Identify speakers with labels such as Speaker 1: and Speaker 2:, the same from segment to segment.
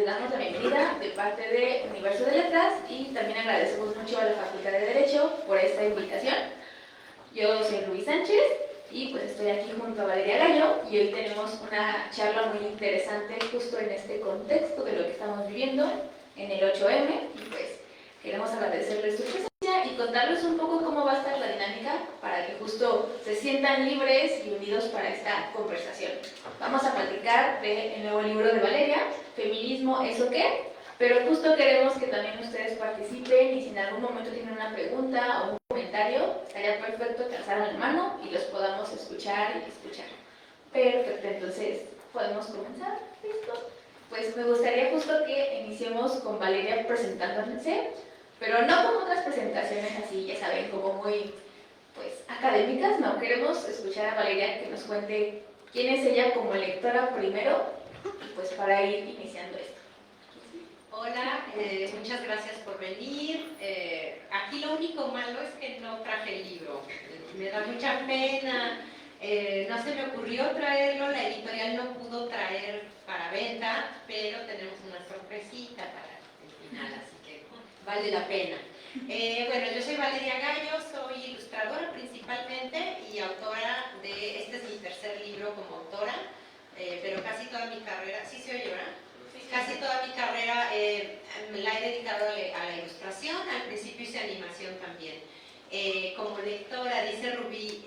Speaker 1: Les damos la bienvenida de parte de Universo de Letras y también agradecemos mucho a la Facultad de Derecho por esta invitación. Yo soy Luis Sánchez y pues estoy aquí junto a Valeria Gallo y hoy tenemos una charla muy interesante justo en este contexto de lo que estamos viviendo en el 8M y pues queremos agradecerles su presencia y contarles un poco cómo va a estar la dinámica para que justo se sientan libres y unidos para esta conversación. Vamos a platicar del nuevo libro de Valeria, Feminismo, ¿eso qué? Pero justo queremos que también ustedes participen y si en algún momento tienen una pregunta o un comentario, estaría perfecto que alzaran la mano y los podamos escuchar y escuchar. Perfecto, entonces, ¿podemos comenzar? ¿Listo? Pues me gustaría justo que iniciemos con Valeria presentándose, pero no como otras presentaciones así, ya saben, como muy pues académicas, no, queremos escuchar a Valeria que nos cuente quién es ella como lectora primero, pues para ir iniciando esto.
Speaker 2: Hola, muchas gracias por venir. Aquí lo único malo es que no traje el libro. Me da mucha pena. No se me ocurrió traerlo, la editorial no pudo traer para venta, pero tenemos una sorpresita para el final, así que vale la pena. Bueno, yo soy Valeria Gallo, soy ilustradora principalmente y autora de, este es mi tercer libro como autora, pero casi toda mi carrera, ¿sí se oye, verdad? Casi toda mi carrera la he dedicado a la ilustración, al principio hice animación también. Como lectora, dice Rubí,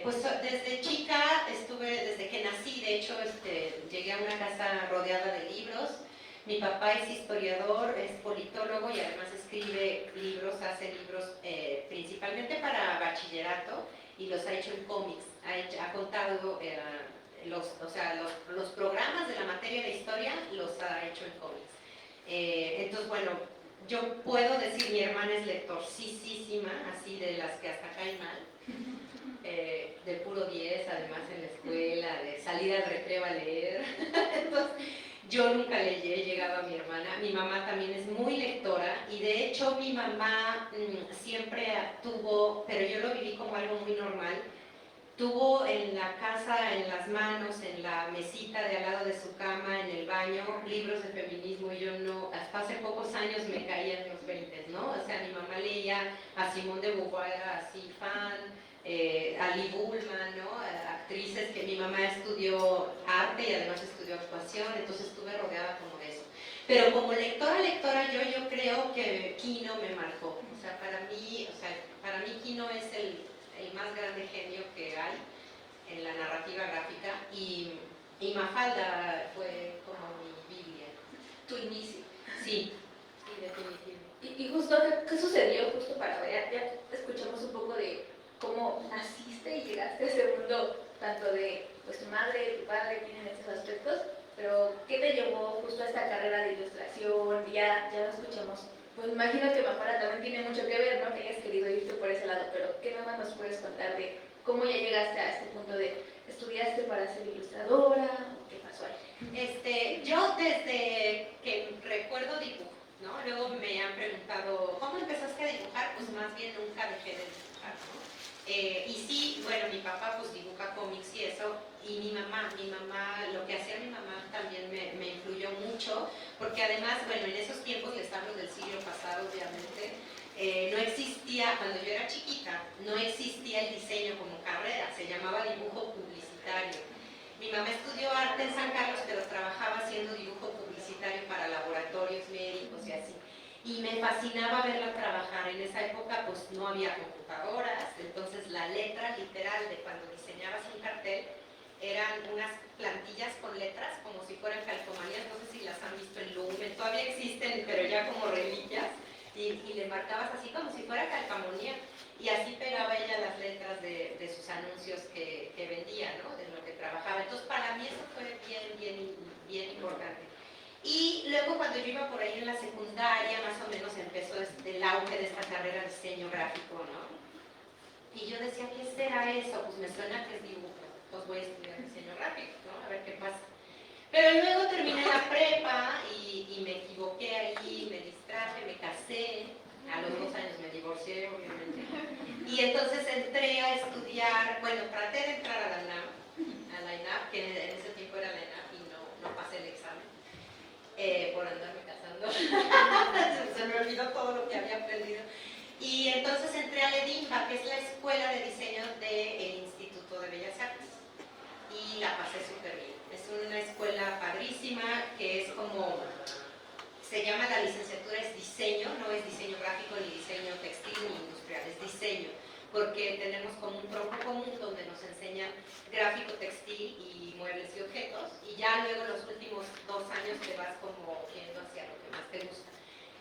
Speaker 2: pues desde chica estuve, desde que nací, de hecho llegué a una casa rodeada de libros. Mi papá es historiador, es politólogo y además escribe libros, hace libros principalmente para bachillerato y los ha hecho en cómics, ha contado los programas de la materia de historia los ha hecho en cómics. Entonces, bueno, yo puedo decir, mi hermana es lectorcísima, así de las que hasta caen mal, de puro 10, además en la escuela, de salir al recreo a leer. Entonces, yo nunca le he llegado a mi hermana. Mi mamá también es muy lectora y de hecho mi mamá siempre tuvo, pero yo lo viví como algo muy normal, tuvo en la casa, en las manos, en la mesita de al lado de su cama, en el baño, libros de feminismo y yo no, hasta hace pocos años me caía en los 20, ¿no? O sea, mi mamá leía a Simone de Beauvoir, era así fan, a Lee Bullman, ¿no? Actrices que mi mamá estudió arte y además estudió actuación, entonces estuve rodeada como de eso. Pero como lectora, yo creo que Quino me marcó. O sea, para mí Quino es el más grande genio que hay en la narrativa gráfica y Mafalda fue como mi Biblia.
Speaker 1: Tu inicio.
Speaker 2: Sí, definitivo.
Speaker 1: Y justo, ¿qué sucedió justo para ver? Ya escuchamos un poco de cómo naciste y llegaste a ese mundo, tanto de pues, tu madre, tu padre, tienen esos aspectos, pero ¿qué te llevó justo a esta carrera de ilustración? Ya lo escuchamos. Pues imagino que Mafalda también tiene mucho que ver, ¿no? Que hayas querido irte por ese lado, pero ¿qué más nos puedes contar de cómo ya llegaste a este punto de estudiaste para ser ilustradora? ¿O qué pasó ahí?
Speaker 2: Yo desde que recuerdo dibujo, ¿no? Luego me han preguntado, ¿cómo empezaste a dibujar? Pues más bien nunca dejé de dibujar, ¿no? Y sí, bueno, mi papá pues dibuja cómics y eso, y mi mamá, lo que hacía mi mamá también me influyó mucho, porque además, bueno, en esos tiempos, les hablo del siglo pasado, obviamente, no existía, cuando yo era chiquita, no existía el diseño como carrera, se llamaba dibujo publicitario. Mi mamá estudió arte en San Carlos, pero trabajaba haciendo dibujo publicitario para laboratorios médicos y así. Y me fascinaba verla trabajar. En esa época pues no había computadoras, entonces la letra literal de cuando diseñabas un cartel eran unas plantillas con letras como si fueran calcomanías, no sé si las han visto en Lumen, todavía existen, pero ya como reliquias, y le marcabas así como si fuera calcamonía, y así pegaba ella las letras de sus anuncios que vendía, ¿no? De lo que trabajaba. Entonces para mí eso fue bien importante. Y luego cuando yo iba por ahí en la secundaria, más o menos empezó el auge de esta carrera de diseño gráfico, ¿no? Y yo decía, ¿qué será eso? Pues me suena que es dibujo, pues voy a estudiar diseño gráfico, ¿no? A ver qué pasa. Pero luego terminé la prepa y me equivoqué ahí, me distraje, me casé, a los 2 años me divorcié, obviamente. Y entonces entré a estudiar, bueno, traté de entrar a la UNAM, a la ENAP, que en ese tiempo era la ENAP y no pasé el examen. por andarme casando. Se me olvidó todo lo que había aprendido. Y entonces entré a EDIMBA, que es la Escuela de Diseño del Instituto de Bellas Artes. Y la pasé súper bien. Es una escuela padrísima, que es como, se llama la licenciatura, es diseño, no es diseño gráfico, ni diseño textil, ni industrial, es diseño. Porque tenemos como un tronco común donde nos enseñan gráfico, textil y muebles y objetos. Y ya luego los últimos 2 años te vas como yendo hacia lo que más te gusta.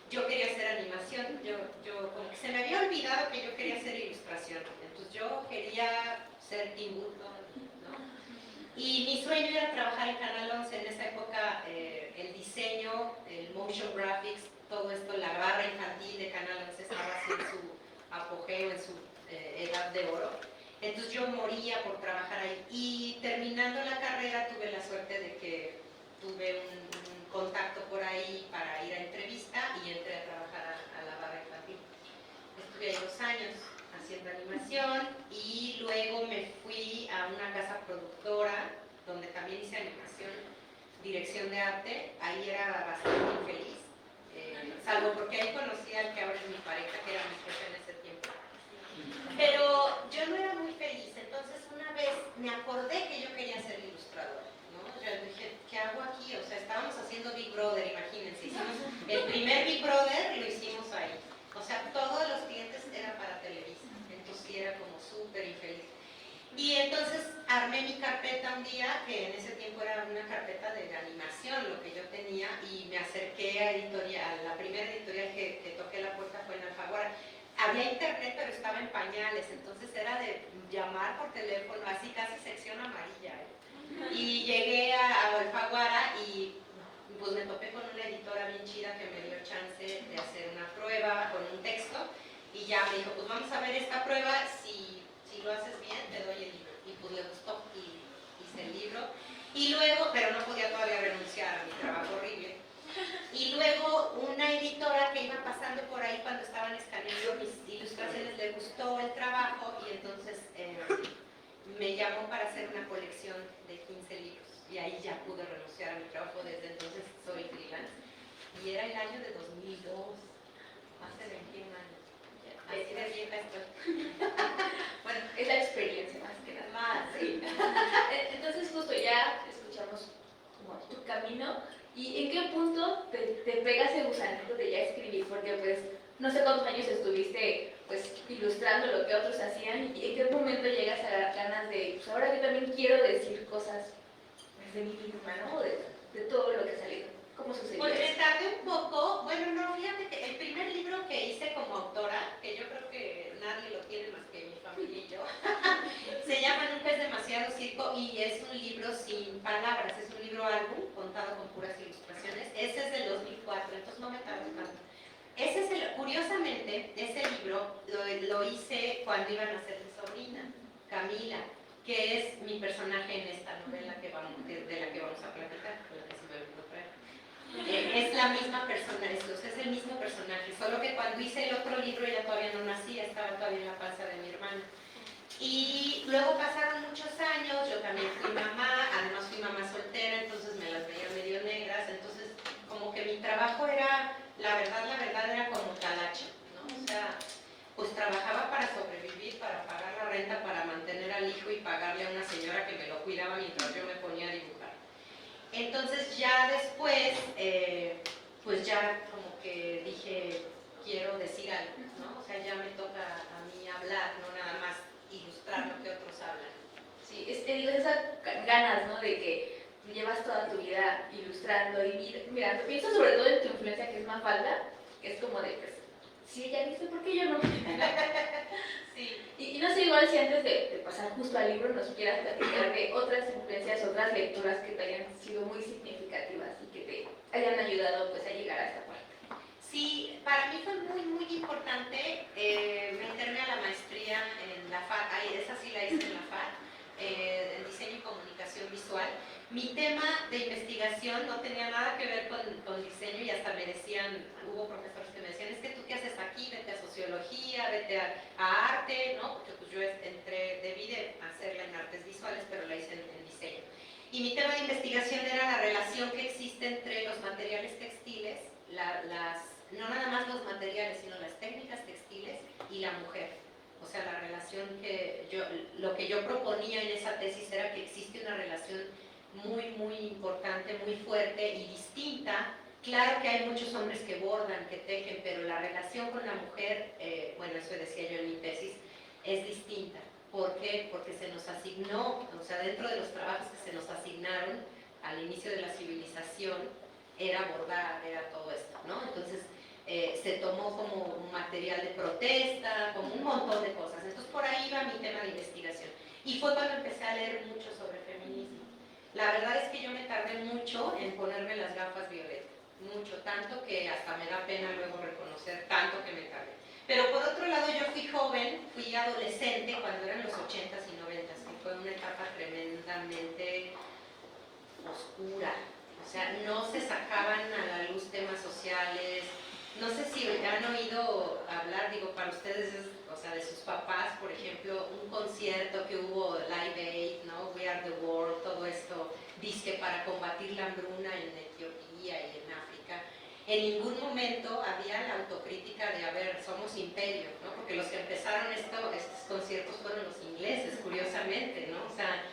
Speaker 2: Yo quería hacer animación, yo como que se me había olvidado que yo quería hacer ilustración, entonces yo quería ser Tim Burton, ¿no? Y mi sueño era trabajar en Canal 11, en esa época el diseño, el motion graphics, todo esto, la barra infantil de Canal 11 estaba así en su apogeo, en su edad de oro. Entonces yo moría por trabajar ahí y terminando la carrera tuve la suerte de que tuve un contacto por ahí para ir a entrevista y entré a trabajar a la barra infantil. Estuve ahí 2 años haciendo animación y luego me fui a una casa productora donde también hice animación, dirección de arte. Ahí era bastante infeliz, salvo porque ahí conocí al que ahora es mi pareja, que era mi jefe en ese tiempo. Pero yo no era muy feliz, entonces una vez me acordé que yo quería ser ilustradora. Yo dije, ¿qué hago aquí? O sea, estábamos haciendo Big Brother, imagínense. El primer Big Brother lo hicimos ahí. O sea, todos los clientes eran para Televisa. Entonces sí era como súper infeliz. Y entonces armé mi carpeta un día, que en ese tiempo era una carpeta de animación, lo que yo tenía, y me acerqué a editorial. La primera editorial que toqué la puerta fue en Alfaguara. Había internet, pero estaba en pañales, entonces era de llamar por teléfono, así casi sección amarilla. Y llegué a Alfaguara y pues me topé con una editora bien chida que me dio chance de hacer una prueba con un texto y ya me dijo, pues vamos a ver esta prueba, si lo haces bien te doy el libro. Y pues le gustó y hice el libro. Y luego, pero no podía todavía renunciar a mi trabajo horrible. Y luego una editora que iba pasando por ahí cuando estaban escaneando mis ilustraciones le gustó el trabajo y entonces me llamó para hacer una colección de 15 libros y ahí ya pude renunciar a mi trabajo. Desde entonces soy freelance y era el año de 2002, hace 21 años. Así de vieja estoy.
Speaker 1: Bueno, es la experiencia más que nada. Sí. Entonces justo ya escuchamos como tu camino y en qué punto te pega ese gusanito de ya escribir, porque pues no sé cuántos años estuviste pues ilustrando lo que otros hacían y en qué momento llegas a dar ganas de, pues ahora yo también quiero decir cosas pues, de mí misma, ¿no? De todo lo que ha salido. ¿Cómo sucedió?
Speaker 2: Pues me tardé un poco, bueno, no, fíjate que el primer libro que hice como autora, que yo creo que nadie lo tiene más que mi familia y yo, se llama Nunca es demasiado circo y es un libro sin palabras, es un libro álbum contado con puras ilustraciones. Ese es del 2004, entonces no me tardé tanto. Curiosamente, ese libro lo hice cuando iban a ser mi sobrina, Camila, que es mi personaje en esta novela de la que vamos a platicar, con la que se me olvidó traer. Es la misma persona, es el mismo personaje, solo que cuando hice el otro libro ella todavía no nacía, estaba todavía en la panza de mi hermana. Y luego pasaron muchos años, yo también fui mamá, además fui mamá soltera, entonces me las veía medio negras, entonces como que mi trabajo era, la verdad era como talacha, ¿no? O sea, pues trabajaba para sobrevivir, para pagar la renta, para mantener al hijo y pagarle a una señora que me lo cuidaba mientras yo me ponía a dibujar. Entonces ya después, pues ya como que dije, quiero decir algo, ¿no? O sea, ya me toca a mí hablar, no nada más ilustrar lo que otros hablan.
Speaker 1: Sí, digo, esas ganas, ¿no? De que llevas toda tu vida ilustrando y mirando. Pienso sobre todo en tu influencia, que es Mafalda, que es como de, pues, si ella dice, ¿por qué yo no?
Speaker 2: Sí.
Speaker 1: Y no sé, igual si antes de pasar justo al libro nos quieras platicar de otras influencias, otras lecturas que te hayan sido muy significativas y que te hayan ayudado pues a llegar a esta parte.
Speaker 2: Sí, para mí fue muy, muy importante meterme a la maestría en la FAD, esa sí la hice en la FAD, en diseño y comunicación visual. Mi tema de investigación no tenía nada que ver con diseño y hasta me decían, hubo profesores que me decían, es que tú qué haces aquí, vete a sociología, vete a arte, ¿no? Porque pues yo debí de hacerla en artes visuales, pero la hice en diseño. Y mi tema de investigación era la relación que existe entre los materiales textiles, no nada más los materiales, sino las técnicas textiles y la mujer. O sea, la relación lo que yo proponía en esa tesis era que existe una relación muy, muy importante, muy fuerte y distinta. Claro que hay muchos hombres que bordan, que tejen, pero la relación con la mujer, bueno, eso decía yo en mi tesis, es distinta. ¿Por qué? Porque se nos asignó, o sea, dentro de los trabajos que se nos asignaron al inicio de la civilización, era bordar, era todo esto, ¿no? Entonces, se tomó como un material de protesta, como un montón de cosas. Entonces, por ahí va mi tema de investigación. Y fue cuando empecé a leer mucho sobre feminismo. La verdad es que yo me tardé mucho en ponerme las gafas violetas. Mucho, tanto que hasta me da pena luego reconocer tanto que me tardé. Pero por otro lado, yo fui joven, fui adolescente cuando eran los 80s y 90s, que fue una etapa tremendamente oscura. O sea, no se sacaban a la luz temas sociales. No sé si han oído hablar, digo, para ustedes, o sea, de sus papás, por ejemplo, un concierto que hubo, Live Aid, ¿no? We Are the World, todo esto, disque para combatir la hambruna en Etiopía y en África. En ningún momento había la autocrítica de, a ver, somos imperio, ¿no? Porque los que empezaron estos conciertos fueron los ingleses, curiosamente, ¿no? O sea,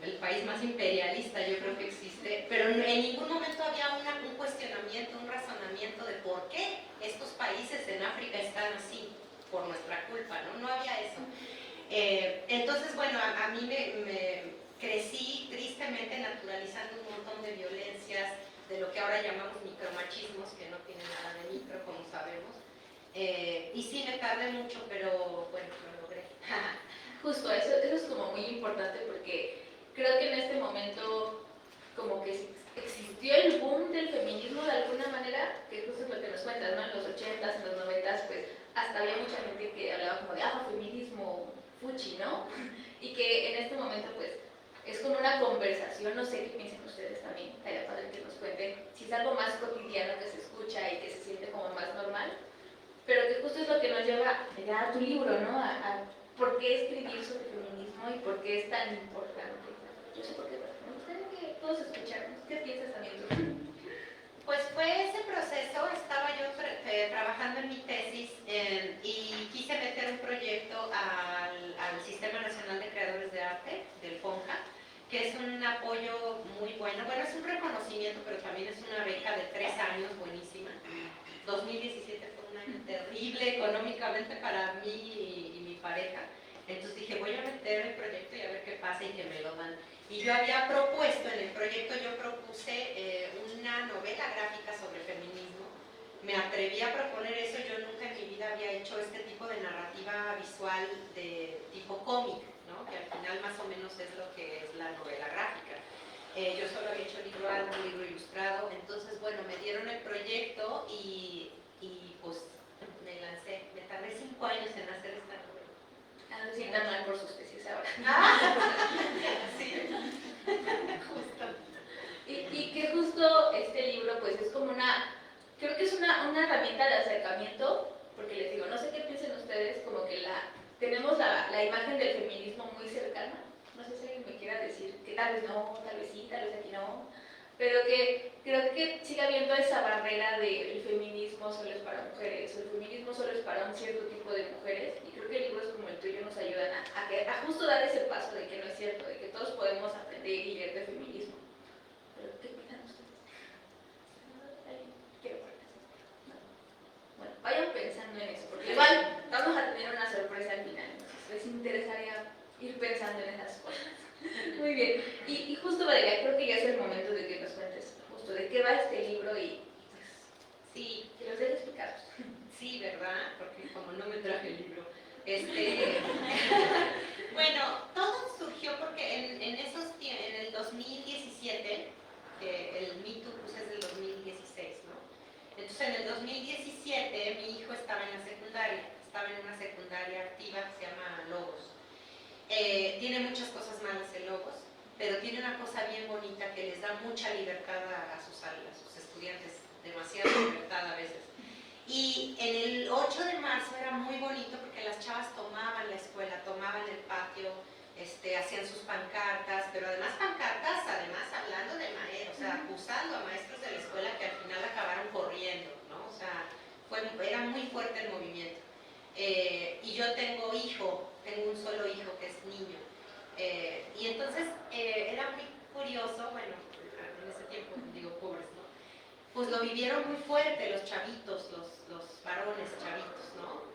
Speaker 2: el país más imperialista yo creo que existe, pero en ningún momento había un cuestionamiento, un razonamiento de por qué estos países en África están así, por nuestra culpa, ¿no? No había eso. Entonces, bueno, a mí me crecí tristemente naturalizando un montón de violencias, de lo que ahora llamamos micromachismos, que no tienen nada de micro, como sabemos. Y sí, me tardé mucho, pero bueno, lo logré.
Speaker 1: Justo, eso es como muy importante porque creo que en este momento como que existió el boom del feminismo de alguna manera, que justo es lo que nos cuentas, ¿no? En los 80s, en los 90s, pues hasta había mucha gente que hablaba como de, feminismo fuchi, ¿no? Y que en este momento pues es como una conversación, no sé qué piensan ustedes también, estaría padre que nos cuenten, si es algo más cotidiano que se escucha y que se siente como más normal, pero que justo es lo que nos lleva a tu libro, ¿no? A por qué escribir sobre feminismo y por qué es tan importante. Yo sé por qué, pero me gustaría que todos escucháramos. ¿Qué piensas también tú?
Speaker 2: Pues fue ese proceso, estaba yo trabajando en mi tesis y quise meter un proyecto al Sistema Nacional de Creadores de Arte, del FONCA, que es un apoyo muy bueno. Bueno, es un reconocimiento, pero también es una beca de 3 años buenísima. 2017 fue un año terrible económicamente para mí y mi pareja. Entonces dije, voy a meter el proyecto y a ver qué pasa y que me lo dan. Y yo había propuesto, en el proyecto yo propuse una novela gráfica sobre feminismo. Me atreví a proponer eso, yo nunca en mi vida había hecho este tipo de narrativa visual de tipo cómic, ¿no? Que al final más o menos es lo que es la novela gráfica. Yo solo había hecho libro alto, libro ilustrado, entonces bueno, me dieron el proyecto y pues me lancé. Me tardé 5 años en hacer esta novela.
Speaker 1: No se sientan mal por sus tesis ahora.
Speaker 2: Sí, justo.
Speaker 1: Y que justo este libro pues es como creo que es una herramienta de acercamiento, porque les digo, no sé qué piensen ustedes, como que tenemos la imagen del feminismo muy cercana. No sé si alguien me quiera decir que tal vez no, tal vez sí, tal vez aquí no, pero que creo que sigue habiendo esa barrera de el feminismo solo es para mujeres, o el feminismo solo es para un cierto tipo de mujeres, y creo que libros como el tuyo nos ayudan a justo dar ese paso de que no es cierto, de que todos podemos aprender y leer de feminismo. ¿Pero qué piensan ustedes? Quiero Bueno, vayan pensando en eso, porque igual vamos a tener una sorpresa al final, entonces les interesaría ir pensando en esas cosas. Muy bien, y justo Valeria, creo que ya es el momento de que nos cuentes justo de qué va este libro y pues sí, que los dejes explicaros.
Speaker 2: Sí, ¿verdad? Porque como no me traje el libro. Bueno, todo surgió porque en el 2017, el Me Too pues es del 2016, ¿no? Entonces en el 2017 mi hijo estaba en la secundaria, estaba en una secundaria activa que se llama Logos. Tiene muchas cosas malas el Logos, pero tiene una cosa bien bonita que les da mucha libertad a sus estudiantes, demasiada libertad a veces. Y en el 8 de marzo era muy bonito porque las chavas tomaban la escuela, tomaban el patio, que hacían sus pancartas, pero además pancartas, además hablando de maestros, o sea, acusando a maestros de la escuela que al final acabaron corriendo, ¿no? O sea, era muy fuerte el movimiento. Y yo tengo un solo hijo que es niño. Y entonces era muy curioso, bueno, en ese tiempo digo pobres, ¿no? Pues lo vivieron muy fuerte los chavitos, los varones chavitos, ¿no?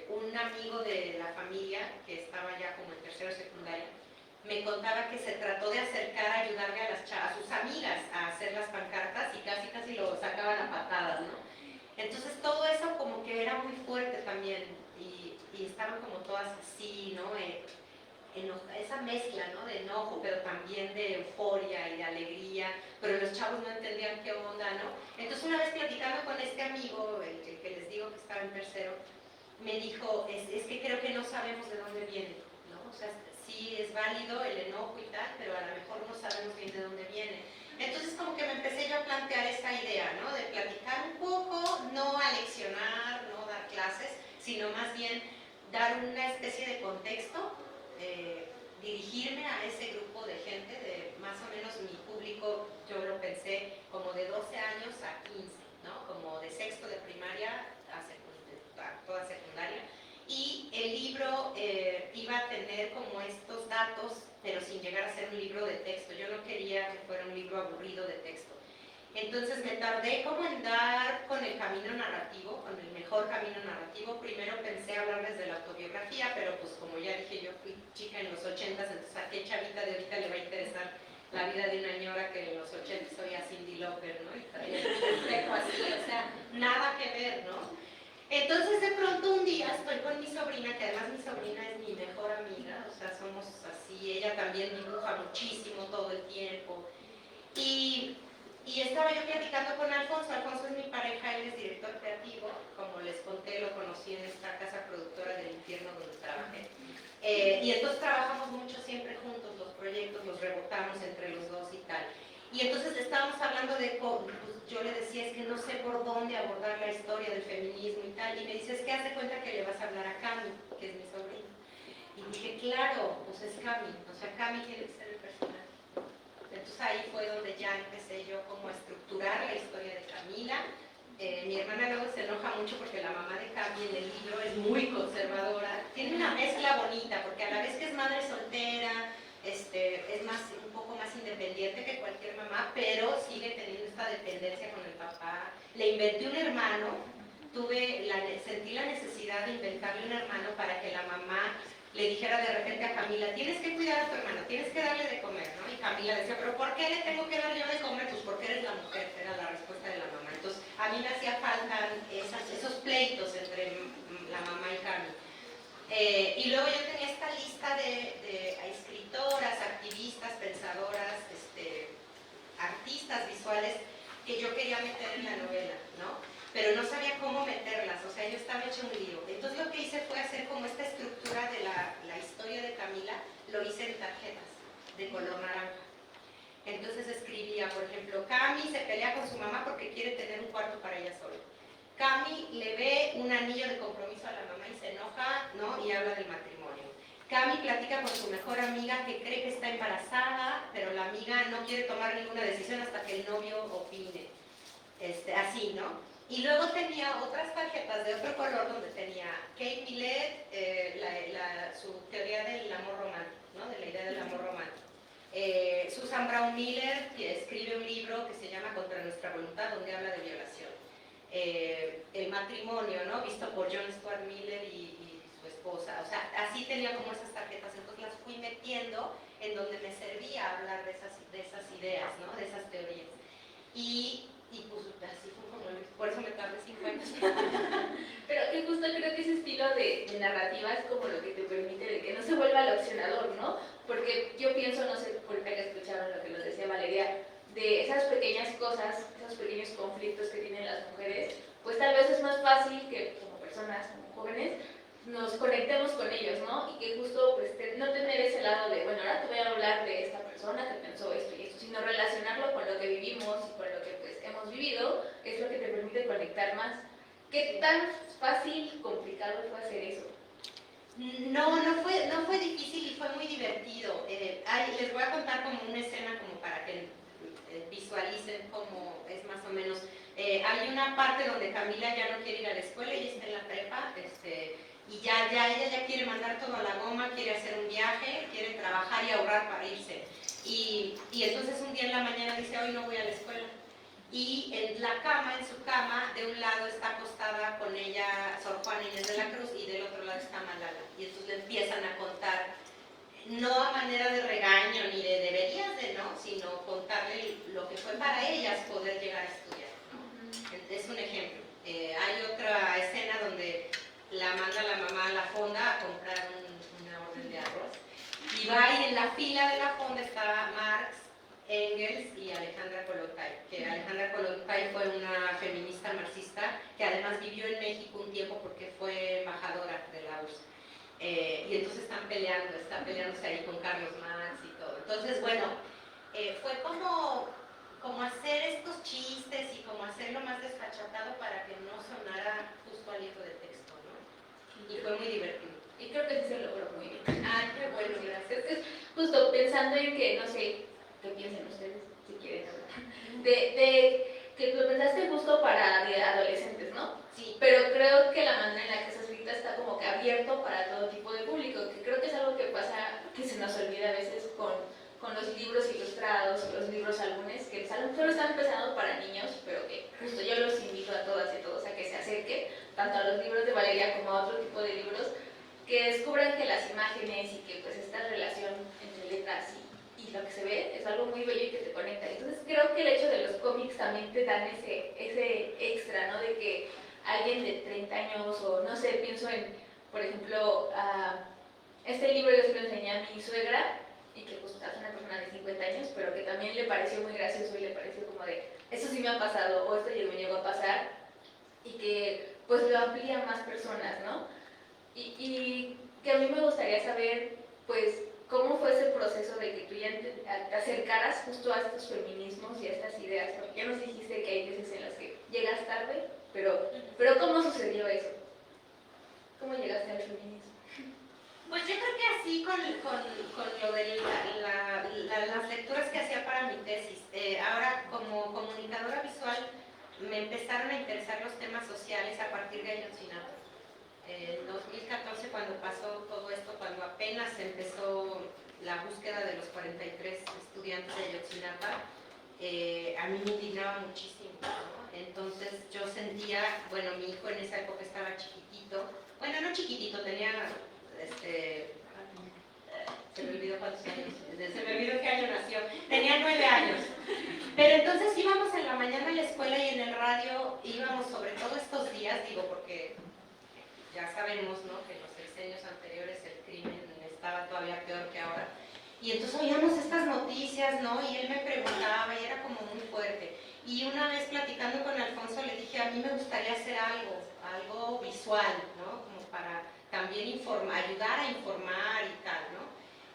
Speaker 2: Un amigo de la familia, que estaba ya como en tercero secundaria, me contaba que se trató de acercar a ayudarle a sus amigas a hacer las pancartas y casi lo sacaban a patadas, ¿no? Entonces todo eso como que era muy fuerte también y estaban como todas así, ¿no? Esa mezcla, ¿no? De enojo, pero también de euforia y de alegría, pero los chavos no entendían qué onda, ¿no? Entonces una vez platicando con este amigo, el que les digo que estaba en tercero, me dijo, es que creo que no sabemos de dónde viene, ¿no? O sea, sí es válido el enojo y tal, pero a lo mejor no sabemos bien de dónde viene. Entonces como que me empecé yo a plantear esta idea, ¿no? De platicar un poco, no aleccionar, no dar clases, sino más bien dar una especie de contexto, dirigirme a ese grupo de gente, de más o menos mi público, yo lo pensé como de 12 años a 15, ¿no? Como de sexto de primaria a toda secundaria. Y el libro iba a tener como estos datos, pero sin llegar a ser un libro de texto. Yo no quería que fuera un libro aburrido de texto. Entonces me tardé como en dar con el camino narrativo, con el mejor camino narrativo. Primero pensé hablarles de la autobiografía, pero pues como ya dije, yo fui chica en los 80s, entonces a qué chavita de ahorita le va a interesar la vida de una ñora que en los 80s oía Cindy Lauper, ¿no? Y traía el reflejo así, o sea, nada que ver, ¿no? Entonces de pronto un día estoy con mi sobrina, que además mi sobrina es mi mejor amiga, o sea, somos así, ella también dibuja muchísimo todo el tiempo. Y estaba yo platicando con Alfonso. Alfonso es mi pareja, él es director creativo, como les conté, lo conocí en esta casa productora del infierno donde trabajé. Y entonces trabajamos mucho siempre juntos, los proyectos los rebotamos entre los dos y tal. Y entonces estábamos hablando de, pues yo le decía, es que no sé por dónde abordar la historia del feminismo y tal, y me dice, es que haz de cuenta que le vas a hablar a Cami, que es mi sobrina. Y dije, claro, pues es Cami, o sea, Cami tiene que ser el personaje. Entonces ahí fue donde ya empecé yo como a estructurar la historia de Camila. Mi hermana luego se enoja mucho porque la mamá de Cami en el libro es muy conservadora. Tiene una mezcla bonita porque a la vez que es madre soltera, es un poco más independiente que cualquier mamá, pero sigue teniendo esta dependencia con el papá. Le inventé un hermano, sentí la necesidad de inventarle un hermano para que la mamá le dijera de repente a Camila, tienes que cuidar a tu hermano, tienes que darle de comer, ¿no? Y Camila decía, pero ¿por qué le tengo que dar yo de comer? Pues porque eres la mujer, era la respuesta de la mamá. Entonces, a mí me hacía falta esos pleitos entre la mamá y Cami. Y luego yo tenía esta lista de escritoras, activistas, pensadoras, artistas visuales que yo quería meter en la novela, ¿no? Pero no sabía cómo meterlas, o sea, yo estaba hecho un lío. Entonces lo que hice fue hacer como esta estructura de la historia de Camila, lo hice en tarjetas de color naranja. Entonces escribía, por ejemplo, Cami se pelea con su mamá porque quiere tener un cuarto para ella sola. Cami le ve un anillo de compromiso a la mamá y se enoja, ¿no? Y habla del matrimonio. Cami platica con su mejor amiga que cree que está embarazada, pero la amiga no quiere tomar ninguna decisión hasta que el novio opine. Así, ¿no? Y luego tenía otras tarjetas de otro color donde tenía Kate Millett, su teoría del amor romántico, ¿no? De la idea del amor romántico. Susan Brown Miller, que escribe un libro que se llama Contra nuestra voluntad, donde habla de violación. El matrimonio, ¿no? Visto por John Stuart Miller y su esposa. O sea, así tenía como esas tarjetas, entonces las fui metiendo en donde me servía hablar de esas ideas, ¿no? De esas teorías. Y pues así fue como, por eso me tardé 5 años.
Speaker 1: Pero que justo creo que ese estilo de narrativa es como lo que te permite de que no se vuelva aleccionador, ¿no? Porque yo pienso, no sé por qué escucharon lo que nos decía Valeria, de esas pequeñas cosas, esos pequeños conflictos que tienen las mujeres, pues tal vez es más fácil que como personas, como jóvenes, nos conectemos con ellos, ¿no? Y que justo pues no tener ese lado de, bueno, ahora te voy a hablar de esta persona que pensó esto y esto, sino relacionarlo con lo que vivimos y con lo que pues hemos vivido, es lo que te permite conectar más. ¿Qué tan fácil, complicado fue hacer eso?
Speaker 2: No fue difícil y fue muy divertido. Les voy a contar como una escena como para que visualicen cómo es más o menos. Hay una parte donde Camila ya no quiere ir a la escuela, ella está en la prepa, y ella ya quiere mandar todo a la goma, quiere hacer un viaje, quiere trabajar y ahorrar para irse. Y entonces un día en la mañana dice, hoy no voy a la escuela. Y en la cama, en su cama, de un lado está acostada con ella Sor Juana Inés de la Cruz y del otro lado está Malala. Y entonces le empiezan a contar, no a manera de regaño ni de deberías de, ¿no? Sino contarle lo que fue para ellas poder llegar a estudiar, ¿no? Es un ejemplo. Hay otra escena donde la manda la mamá a la fonda a comprar una orden de arroz. Y va y en la fila de la fonda está Marx, Engels y Alejandra Kollontai, que Alejandra Kollontai fue una feminista marxista que además vivió en México un tiempo porque fue embajadora de la URSS. Y entonces están peleándose ahí con Carlos Marx y todo. Entonces, bueno, fue como hacer estos chistes y como hacerlo más desfachatado para que no sonara justo al libro de texto, ¿no? Y fue muy divertido.
Speaker 1: Y creo que sí se logró muy bien.
Speaker 2: Ah, qué bueno, gracias.
Speaker 1: Es justo pensando en que, no sé, ¿qué piensan ustedes? Si quieren hablar. De que lo pensaste justo para de adolescentes, ¿no?
Speaker 2: Sí.
Speaker 1: Pero creo que la manera en la que está escrita está como que abierto para todo tipo de público, que creo que es algo que pasa, que se nos olvida a veces con los libros ilustrados, los libros álbumes, que solo están pensados para niños, pero que justo yo los invito a todas y todos a que se acerquen, tanto a los libros de Valeria como a otro tipo de libros, que descubran que las imágenes y que pues esta relación entre letras y lo que se ve es algo muy bello y que te conecta. Entonces creo que el hecho de los cómics también te dan ese extra, ¿no? De que alguien de 30 años o no sé, pienso en, por ejemplo, este libro yo se lo enseñé a mi suegra y que pues es una persona de 50 años, pero que también le pareció muy gracioso y le pareció como de, eso sí me ha pasado o esto ya me llegó a pasar y que pues lo amplía a más personas, ¿no? Y que a mí me gustaría saber, pues, cómo fue ese proceso de que tú ya te acercaras justo a estos feminismos y a estas ideas, porque ya nos dijiste que hay veces en las que llegas tarde, pero ¿cómo sucedió eso? ¿Cómo llegaste al feminismo?
Speaker 2: Pues yo creo que así con lo de las lecturas que hacía para mi tesis. Ahora, como comunicadora visual, me empezaron a interesar los temas sociales a partir de Ayotzinapa. En 2014, cuando pasó todo esto, cuando apenas empezó la búsqueda de los 43 estudiantes de Ayotzinapa, a mí me indignaba muchísimo, ¿no? Entonces yo sentía, bueno, mi hijo en esa época estaba chiquitito, bueno, no chiquitito, tenía, se me olvidó cuántos años, se me olvidó qué año nació, tenía 9 años. Pero entonces íbamos en la mañana a la escuela y en el radio íbamos sobre todo estos días, digo, porque ya sabemos, ¿no?, que en los sexenios anteriores el crimen estaba todavía peor que ahora. Y entonces oíamos estas noticias, ¿no? Y él me preguntaba y era como muy fuerte. Y una vez platicando con Alfonso le dije, a mí me gustaría hacer algo visual, ¿no? Como para también ayudar a informar y tal, ¿no?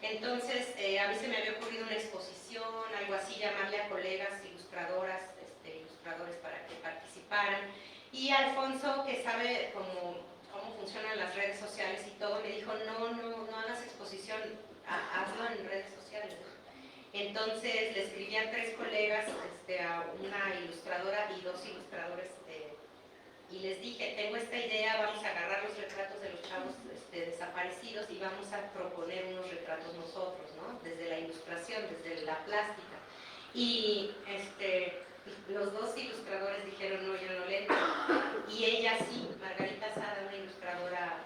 Speaker 2: Entonces a mí se me había ocurrido una exposición, algo así, llamarle a colegas ilustradoras, ilustradores para que participaran. Y Alfonso, que sabe cómo funcionan las redes sociales y todo, me dijo, no hagas exposición, hazlo en redes sociales. Entonces le escribí a 3 colegas, a una ilustradora y 2 ilustradores, y les dije, tengo esta idea, vamos a agarrar los retratos de los chavos desaparecidos y vamos a proponer unos retratos nosotros, ¿no? Desde la ilustración, desde la plástica. Y los 2 ilustradores dijeron, no, yo no le entro. Y ella sí, Margarita Sada, una ilustradora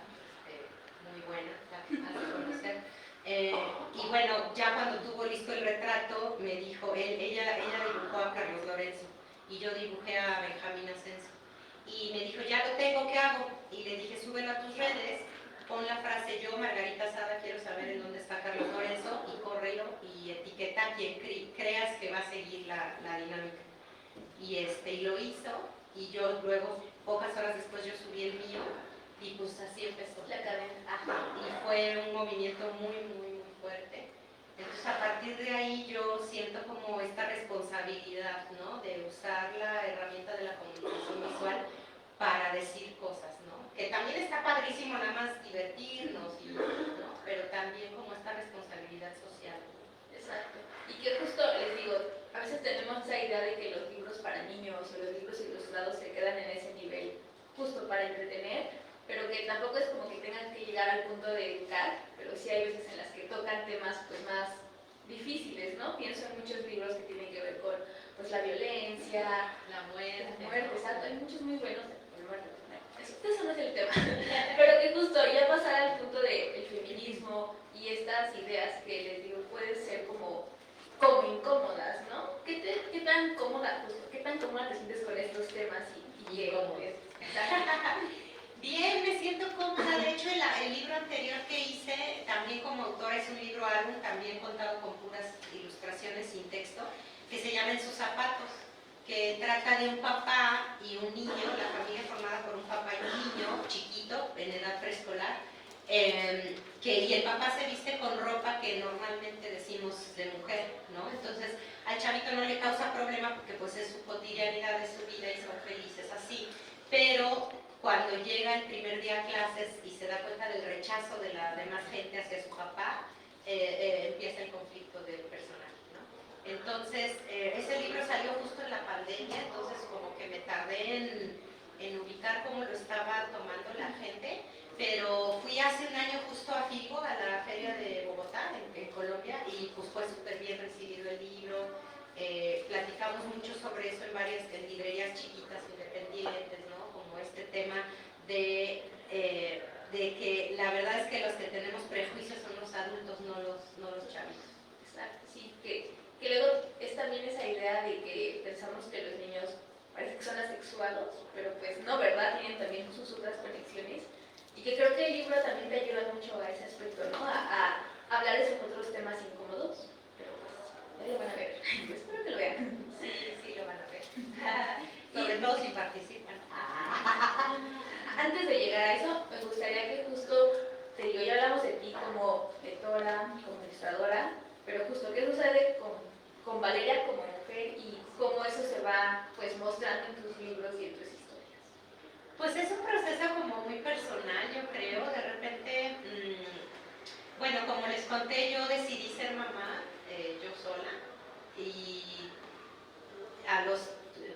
Speaker 2: muy buena, la de conocer. Y bueno, ya cuando tuvo listo el retrato, me dijo, ella dibujó a Carlos Lorenzo y yo dibujé a Benjamín Ascenso. Y me dijo, ya lo tengo, ¿qué hago? Y le dije, súbelo a tus redes, pon la frase, yo, Margarita Sada, quiero saber en dónde está Carlos Lorenzo, y córrelo y etiqueta a quien creas que va a seguir la dinámica. Y lo hizo, y yo luego, pocas horas después, yo subí el mío, y pues así empezó la cadena. Ajá. Y fue un movimiento muy, muy, muy fuerte. Entonces, a partir de ahí yo siento como esta responsabilidad, ¿no?, de usar la herramienta de la comunicación visual para decir cosas, ¿no? Que también está padre padrísimo nada más divertirnos, ¿no? Pero también como esta responsabilidad social.
Speaker 1: Exacto. Y que justo les digo, a veces tenemos esa idea de que los libros para niños o los libros ilustrados se quedan en ese nivel justo para entretener, pero que tampoco es como que tengan que llegar al punto de educar, pero sí hay veces en las que tocan temas pues más difíciles, ¿no? Pienso en muchos libros que tienen que ver con pues la violencia,
Speaker 2: la muerte,
Speaker 1: exacto, hay muchos muy buenos de muerte. Eso no es el tema, pero que justo ya pasar al punto del feminismo y estas ideas que les digo pueden ser como incómodas, ¿no? ¿Qué tan cómoda, pues, qué tan cómoda te sientes con estos temas y
Speaker 2: incómodas? Bien, me siento cómoda. De hecho, el libro anterior que hice, también como autora, es un libro álbum, también contado con puras ilustraciones sin texto, que se llama En sus zapatos, que trata de un papá y un niño, la familia formada por un papá y un niño chiquito, en edad preescolar, y el papá se viste con ropa que normalmente decimos de mujer, ¿no? Entonces, al chavito no le causa problema porque pues es su cotidianidad, es su vida y son felices así, pero cuando llega el primer día a clases y se da cuenta del rechazo de la demás gente hacia su papá, empieza el conflicto del personaje, ¿no? Entonces, ese libro salió justo en la pandemia, entonces como que me tardé en ubicar cómo lo estaba tomando la gente, pero fui hace un año justo a Figo, a la feria de Bogotá, en Colombia, y pues fue súper bien recibido el libro. Platicamos mucho sobre eso en varias librerías chiquitas, independientes, ¿no? Como este tema de que la verdad es que los que tenemos prejuicios son los adultos, no los chavitos.
Speaker 1: Exacto, sí, que luego es también esa idea de que pensamos que los niños parece que son asexuados, pero pues no, ¿verdad? Tienen también sus otras conexiones. Y que creo que el libro también te ayuda mucho a ese aspecto, ¿no? A hablar de esos otros temas incómodos, pero pues ya lo van a ver. Espero que lo vean.
Speaker 2: Sí, lo van a ver. Sobre todo si participan.
Speaker 1: Antes de llegar a eso, me gustaría que justo, te digo, ya hablamos de ti como lectora, como ilustradora, pero justo, ¿qué sucede con Valeria como mujer y cómo eso se va pues mostrando en tus libros y en tus historias?
Speaker 2: Pues es un proceso como muy personal, yo creo. De repente, bueno, como les conté, yo decidí ser mamá, yo sola, y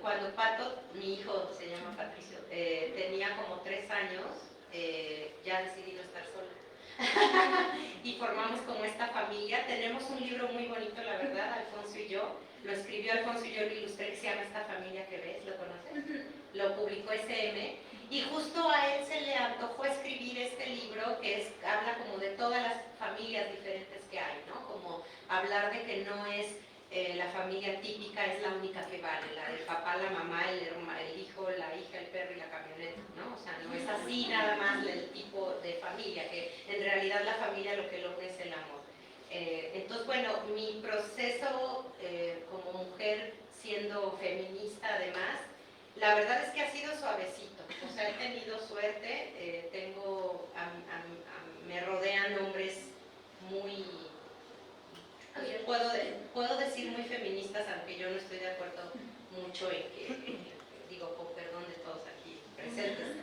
Speaker 2: cuando Pato, mi hijo se llama Patricio, tenía como 3 años, ya decidí no estar sola. Y formamos como esta familia. Tenemos un libro muy bonito, la verdad, Alfonso y yo. Lo escribió Alfonso y yo lo ilustré, que se llama Esta familia que ves, ¿lo conoces? Lo publicó SM. Y justo a él se le antojó escribir este libro que habla como de todas las familias diferentes que hay, ¿no? Como hablar de que no es la familia típica, es la única que vale, la del papá, la mamá, el hijo, la hija, el perro y la camioneta, ¿no? O sea, no es así nada más el tipo de familia, que en realidad la familia lo que lo une es el amor. Entonces, bueno, mi proceso como mujer, siendo feminista además, la verdad es que ha sido suavecito, o sea, he tenido suerte, me rodean hombres muy, puedo decir muy feministas, aunque yo no estoy de acuerdo mucho en que, digo, con perdón de todos aquí presentes,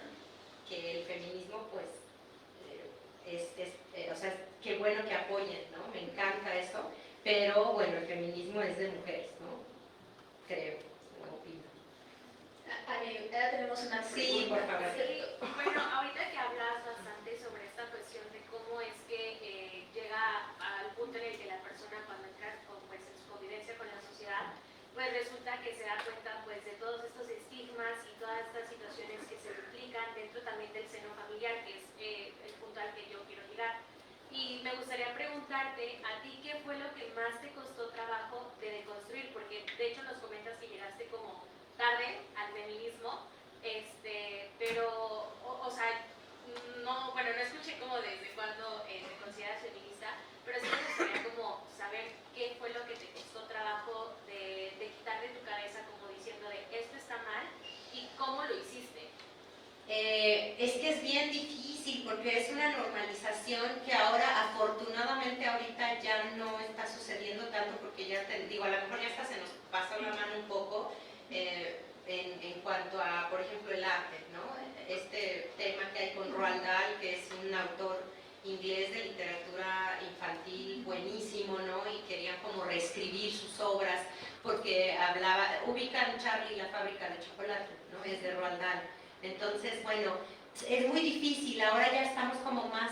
Speaker 2: que el feminismo pues o sea, qué bueno que apoyen, ¿no? Me encanta eso, pero bueno, el feminismo es de mujeres, ¿no? Creo, no opino.
Speaker 1: Ya tenemos una pregunta.
Speaker 2: Sí, por favor.
Speaker 3: Bueno, ahorita que hablas bastante sobre esta cuestión de cómo es que llega al punto en el que la persona cuando entra pues, en su convivencia con la sociedad, pues resulta que se da cuenta pues, de todos estos estigmas y todas estas situaciones que se replican dentro también del seno familiar, que es el punto al que yo quiero llegar. Y me gustaría preguntarte, ¿a ti qué fue lo que más te costó trabajo de deconstruir? Porque de hecho nos comentas que llegaste como tarde al feminismo, pero, o sea, no, bueno, no escuché como desde cuándo te consideras feminista, pero sí me gustaría como saber qué fue lo que te costó trabajo de quitar de tu cabeza como diciendo de esto está mal y cómo lo hiciste.
Speaker 2: Es que es bien difícil porque es una normalización que ahora afortunadamente ahorita ya no está sucediendo tanto porque ya te digo, a lo mejor ya hasta se nos pasó la mano un poco en cuanto a, por ejemplo, el arte, ¿no? Este tema que hay con Roald Dahl, que es un autor inglés de literatura infantil buenísimo, ¿no? Y querían como reescribir sus obras porque ubican Charlie y la fábrica de chocolate, ¿no? Es de Roald Dahl. Entonces, bueno, es muy difícil, ahora ya estamos como más,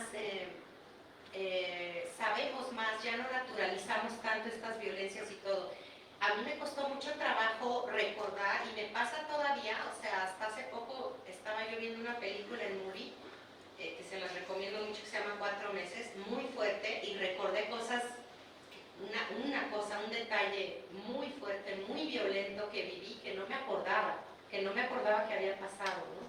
Speaker 2: sabemos más, ya no naturalizamos tanto estas violencias y todo. A mí me costó mucho trabajo recordar, y me pasa todavía, o sea, hasta hace poco estaba yo viendo una película en Movie, que se las recomiendo mucho, que se llama 4 meses, muy fuerte, y recordé cosas, un detalle muy fuerte, muy violento que viví, que no me acordaba que había pasado, ¿no?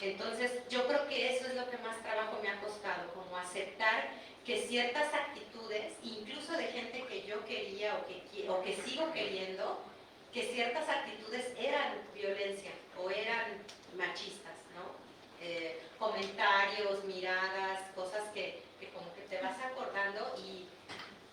Speaker 2: Entonces, yo creo que eso es lo que más trabajo me ha costado, como aceptar que ciertas actitudes, incluso de gente que yo quería o que sigo queriendo, que ciertas actitudes eran violencia o eran machistas, ¿no? Comentarios, miradas, cosas que como que te vas acordando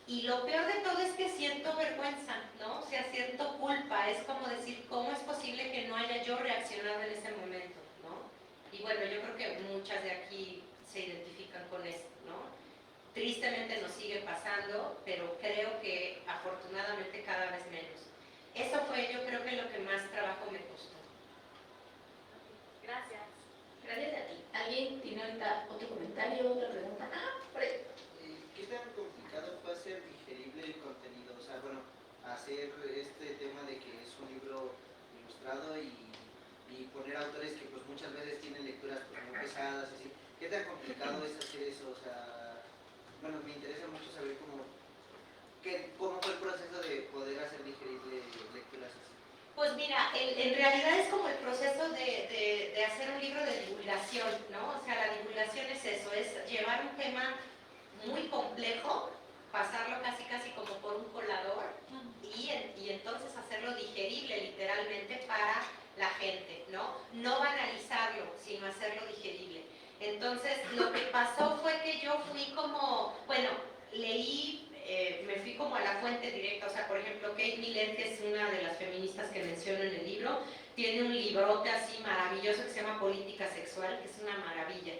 Speaker 2: y lo peor de todo es que siento vergüenza, ¿no? O sea, siento culpa, es como decir, ¿cómo es posible que no haya yo reaccionado en ese momento, ¿no? Y bueno, yo creo que muchas de aquí se identifican con esto, ¿no? Tristemente nos sigue pasando, pero creo que afortunadamente cada vez menos. Eso fue, yo creo que lo que más trabajo me costó.
Speaker 3: Gracias.
Speaker 1: Gracias a ti. ¿Alguien tiene ahorita otro comentario, otra pregunta? Por ahí.
Speaker 4: ¿Qué tan complicado fue hacer digerible el contenido? O sea, bueno, hacer este tema de que es un libro ilustrado y poner autores que pues muchas veces tienen lecturas pues, muy pesadas, así. ¿Qué tan complicado es hacer eso? O sea, bueno, me interesa mucho saber cómo fue el proceso de poder hacer digerible lecturas así.
Speaker 2: Pues mira, en realidad es como el proceso de hacer un libro de divulgación, ¿no? O sea, la divulgación es eso, es llevar un tema muy complejo, pasarlo casi como por un colador y entonces hacerlo digerible literalmente para la gente, ¿no? No banalizarlo, sino hacerlo digerible. Entonces, lo que pasó fue que yo fui como, bueno, leí, me fui como a la fuente directa, o sea, por ejemplo, Kate Millett, que es una de las feministas que menciono en el libro, tiene un librote así maravilloso que se llama Política Sexual, que es una maravilla.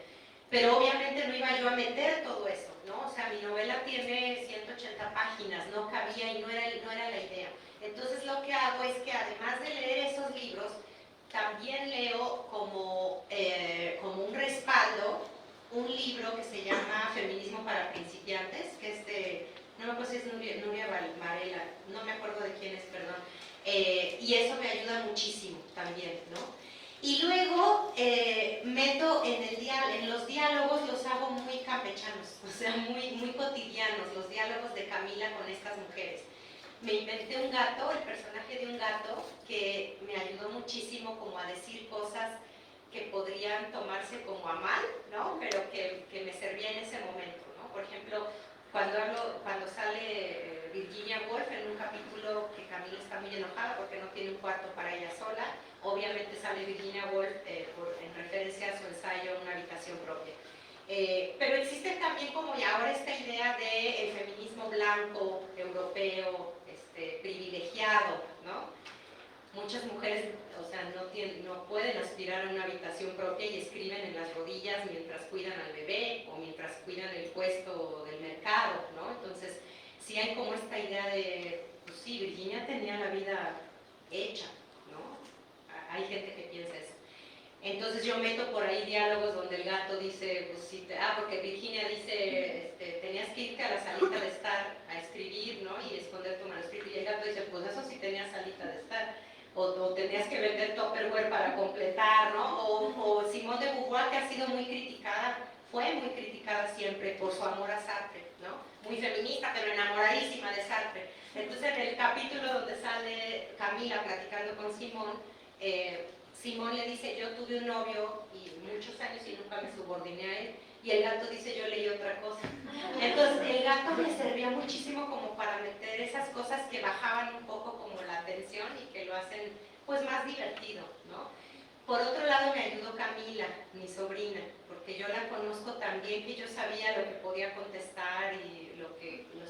Speaker 2: Pero obviamente no iba yo a meter todo eso, ¿no? O sea, mi novela tiene 180 páginas, no cabía y no era la idea. Entonces lo que hago es que además de leer esos libros, también leo como un respaldo un libro que se llama Feminismo para principiantes, que es de, no me acuerdo si es Nuria Varela, no me acuerdo de quién es, perdón. Y eso me ayuda muchísimo también, ¿no? Y luego meto en los diálogos, los hago muy campechanos, o sea, muy cotidianos, los diálogos de Camila con estas mujeres. Me inventé un gato, el personaje de un gato, que me ayudó muchísimo como a decir cosas que podrían tomarse como a mal, ¿no? Pero que me servía en ese momento, ¿no? Por ejemplo, cuando sale Virginia Woolf en un capítulo que Camila está muy enojada porque no tiene un cuarto para ella sola, obviamente sale Virginia Woolf en referencia a su ensayo Una habitación propia. Pero existe también como ya ahora esta idea de el feminismo blanco, europeo, privilegiado, ¿no? Muchas mujeres, o sea, no pueden aspirar a una habitación propia y escriben en las rodillas mientras cuidan al bebé o mientras cuidan el puesto del mercado, ¿no? Entonces, sí hay como esta idea de, pues sí, Virginia tenía la vida hecha, ¿no? Hay gente que piensa eso. Entonces yo meto por ahí diálogos donde el gato dice, pues sí, porque Virginia dice, tenías que irte a la salita de estar a escribir, ¿no? Y esconder tu manuscrito. Y el gato dice, pues eso sí tenías salita de estar. O tenías que vender Tupperware para completar, ¿no? O Simone de Beauvoir, que ha sido muy criticada, fue muy criticada siempre por su amor a Sartre, ¿no? Muy feminista, pero enamoradísima de Sartre. Entonces en el capítulo donde sale Camila platicando con Simón, Simón le dice, yo tuve un novio y muchos años y nunca me subordiné a él, y el gato dice, yo leí otra cosa. Entonces el gato me servía muchísimo como para meter esas cosas que bajaban un poco como la tensión y que lo hacen pues más divertido, ¿no? Por otro lado me ayudó Camila, mi sobrina, porque yo la conozco tan bien que yo sabía lo que podía contestar y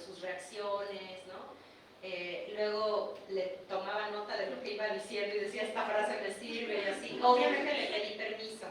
Speaker 2: sus reacciones, ¿no? Luego le tomaba nota de lo que iba diciendo y decía, esta frase me sirve y así. Obviamente le pedí permiso,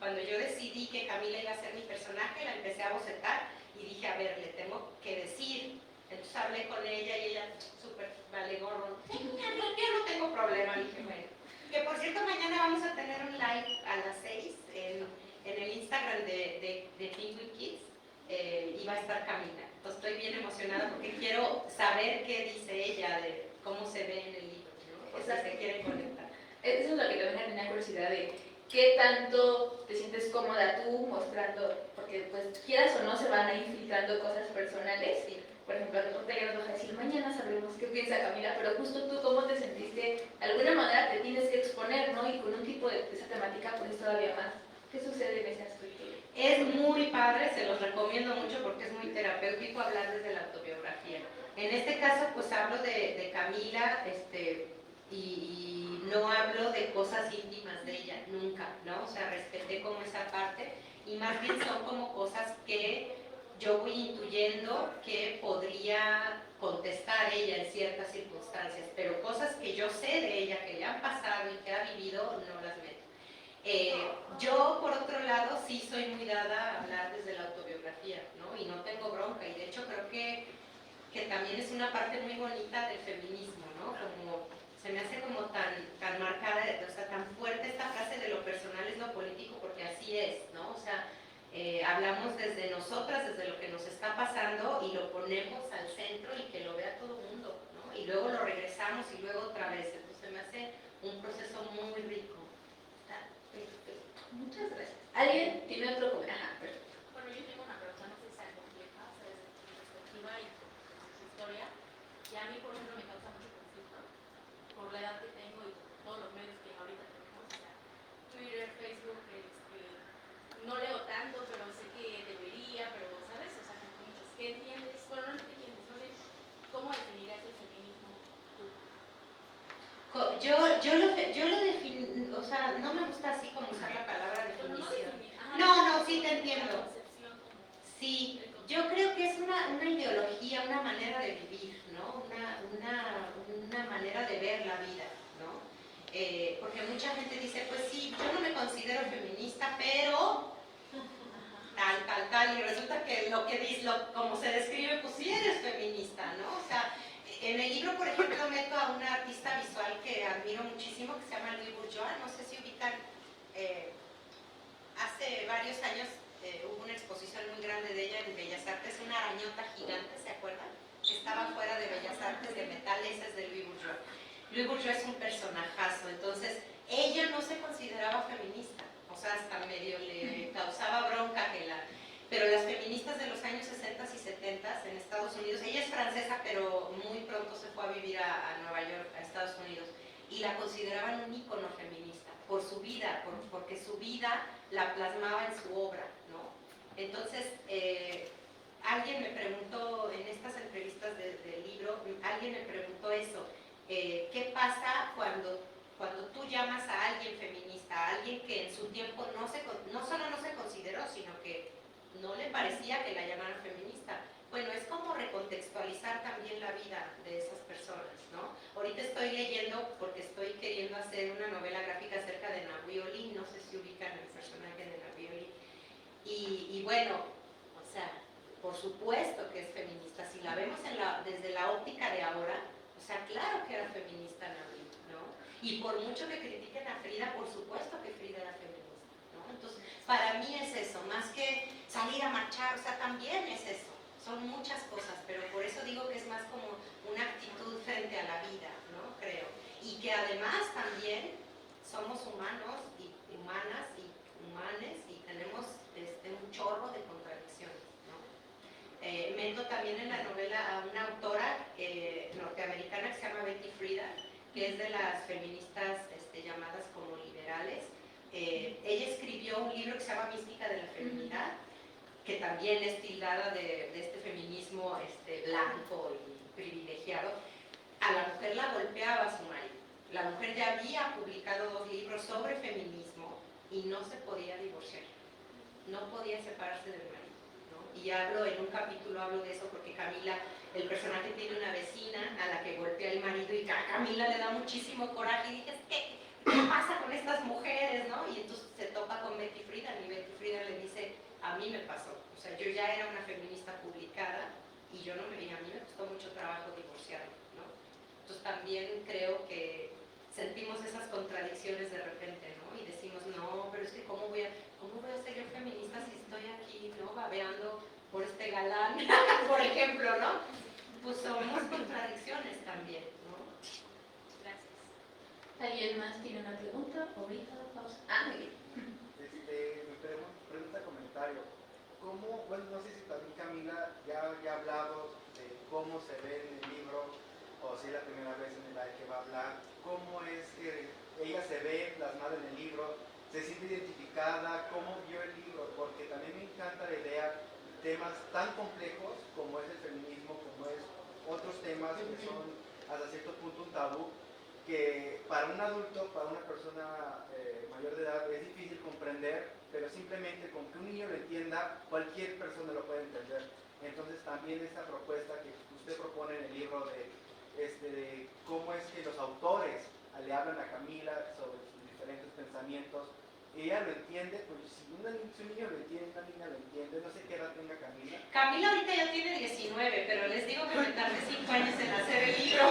Speaker 2: Cuando yo decidí que Camila iba a ser mi personaje, la empecé a bocetar y dije, a ver, le tengo que decir. Entonces hablé con ella y ella, súper vale gorro, yo no tengo problema. Le dije, bueno, que por cierto mañana vamos a tener un live a las 6 en el Instagram de Penguin Kids, y va a estar Camila. Entonces estoy bien emocionada porque quiero saber qué dice ella, de cómo se ve en el libro, ¿no? O sea, se quiere conectar.
Speaker 1: Eso es lo que también tenía curiosidad de qué tanto te sientes cómoda tú mostrando, porque pues quieras o no se van a ir filtrando cosas personales.
Speaker 2: Sí.
Speaker 1: Por ejemplo, el reportero nos va a decir, mañana sabremos qué piensa Camila, pero justo tú cómo te sentiste, de alguna manera te tienes que exponer, ¿no? Y con un tipo de esa temática pues todavía más. ¿Qué sucede en ese aspecto?
Speaker 2: Es muy padre, se los recomiendo mucho porque es muy terapéutico hablar desde la autobiografía. En este caso pues hablo de Camila, y no hablo de cosas íntimas de ella, nunca, ¿no? O sea, respeté como esa parte y más bien son como cosas que yo voy intuyendo que podría contestar ella en ciertas circunstancias, pero cosas que yo sé de ella, que le han pasado y que ha vivido, no las meto. Yo, por otro lado, sí soy muy dada a hablar desde la autobiografía, ¿no? Y no tengo bronca, y de hecho creo que también es una parte muy bonita del feminismo, ¿no? Como se me hace como tan marcada, o sea, tan fuerte esta frase de lo personal es lo político, porque así es, ¿no? O sea, hablamos desde nosotras, desde lo que nos está pasando y lo ponemos al centro y que lo vea todo el mundo, ¿no? Y luego lo regresamos y luego otra vez, entonces me hace un proceso muy rico.
Speaker 1: Muchas gracias. ¿Alguien tiene otro comentario? Ajá, perfecto.
Speaker 5: Bueno, yo tengo una pregunta, no sé si sea compleja, o sea, desde mi perspectiva y por su historia, y a mí, por ejemplo, me causa mucho conflicto por la edad que tengo y todos los medios que ahorita tenemos, o sea, Twitter, Facebook, no leo tanto, pero sé que debería, pero, ¿sabes? O sea, como que dices, ¿qué entiendes? Bueno, no sé qué entiendes, no sé cómo definirás el feminismo tú.
Speaker 2: Yo lo defino, o sea, no me gusta así como usar la palabra definición. No, sí te entiendo. Sí, yo creo que es una ideología, una manera de vivir, ¿no? Una manera de ver la vida, ¿no? Porque mucha gente dice, pues sí, yo no me considero feminista, pero tal, y resulta que lo que dice, como se describe, pues sí eres feminista, ¿no? O sea, en el libro, por ejemplo, meto a una artista visual que admiro muchísimo, que se llama Louise Bourgeois, no sé si ubican, hace varios años hubo una exposición muy grande de ella en Bellas Artes, una arañota gigante, ¿se acuerdan? Que estaba fuera de Bellas Artes de metal, esa es de Louise Bourgeois. Louise Bourgeois es un personajazo, entonces ella no se consideraba feminista, o sea, hasta medio le causaba bronca pero las feministas de los años 60 y 70 en Estados Unidos, ella es francesa, pero muy pronto se fue a vivir a Nueva York, a Estados Unidos, y la consideraban un ícono feminista, por su vida, porque su vida la plasmaba en su obra, ¿no? Entonces, alguien me preguntó, en estas entrevistas del libro, alguien me preguntó eso, ¿qué pasa cuando tú llamas a alguien feminista, a alguien que en su tiempo no solo no se consideró, sino que no le parecía que la llamaran feminista? Bueno, es como recontextualizar también la vida de esas personas, ¿no? Ahorita estoy leyendo, porque estoy queriendo hacer una novela gráfica acerca de Nahui Olin, no sé si ubican el personaje de Nahui Olin, y bueno, o sea, por supuesto que es feminista, si la vemos desde la óptica de ahora, o sea, claro que era feminista Nahui, ¿no? Y por mucho que critiquen a Frida, por supuesto que Frida era feminista, ¿no? Entonces, para mí es eso, más que salir a marchar, o sea, también es eso. Son muchas cosas, pero por eso digo que es más como una actitud frente a la vida, ¿no? Creo. Y que además también somos humanos y humanas y humanes y tenemos un chorro de contradicciones, ¿no? Meto también en la novela a una autora norteamericana que se llama Betty Friedan, que es de las feministas llamadas como liberales. Ella escribió un libro que se llama Mística de la Feminidad, que también es tildada de este feminismo blanco y privilegiado. A la mujer la golpeaba su marido. La mujer ya había publicado 2 libros sobre feminismo y no se podía divorciar, no podía separarse del marido, ¿no? Y en un capítulo hablo de eso porque Camila, el personaje, tiene una vecina a la que golpea el marido y a Camila le da muchísimo coraje y dices, ¿qué pasa con estas mujeres, no? Y entonces se topa con Betty Friedan yo ya era una feminista publicada y a mí me costó mucho trabajo divorciarme, ¿no? Entonces también creo que sentimos esas contradicciones de repente, ¿no? Y decimos, no, pero es que ¿cómo voy a ser yo feminista si estoy aquí, ¿no? Babeando por este galán, por ejemplo, ¿no? Pues somos contradicciones también, ¿no?
Speaker 3: Gracias.
Speaker 1: ¿Alguien más tiene una pregunta? Ahorita, pausa. Muy bien.
Speaker 6: Mi pregunta, comentario. ¿Cómo, bueno, no sé si también Camila ya ha hablado de cómo se ve en el libro, o si es la primera vez en la que va a hablar, cómo es que ella se ve plasmada en el libro, se siente identificada, cómo vio el libro, porque también me encanta la idea de temas tan complejos como es el feminismo, como es otros temas que son hasta cierto punto un tabú, que para un adulto, para una persona mayor de edad es difícil comprender, pero simplemente con que un niño lo entienda, cualquier persona lo puede entender. Entonces también esta propuesta que usted propone en el libro de cómo es que los autores le hablan a Camila sobre sus diferentes pensamientos, ella lo entiende, pues si un niño lo entiende, una niña lo entiende, no sé qué edad tenga Camila.
Speaker 2: Camila ahorita ya tiene 19, pero les digo que me tardé 5 años en hacer el libro.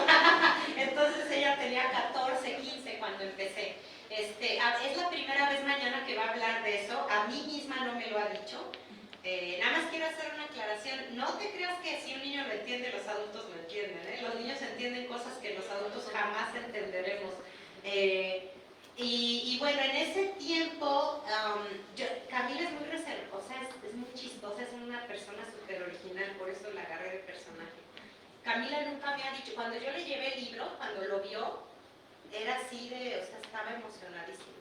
Speaker 2: Entonces ella tenía 14, 15 cuando empecé. Es la primera vez mañana que va a hablar de eso. A mí misma no me lo ha dicho. Nada más quiero hacer una aclaración. No te creas que si un niño lo entiende, los adultos lo entienden, ¿eh? Los niños entienden cosas que los adultos jamás entenderemos. Y bueno, en ese tiempo, Camila es muy reservosa, es muy chistosa, es una persona súper original, por eso la agarré de personaje. Camila nunca me ha dicho, cuando yo le llevé el libro, cuando lo vio, era así estaba emocionadísima.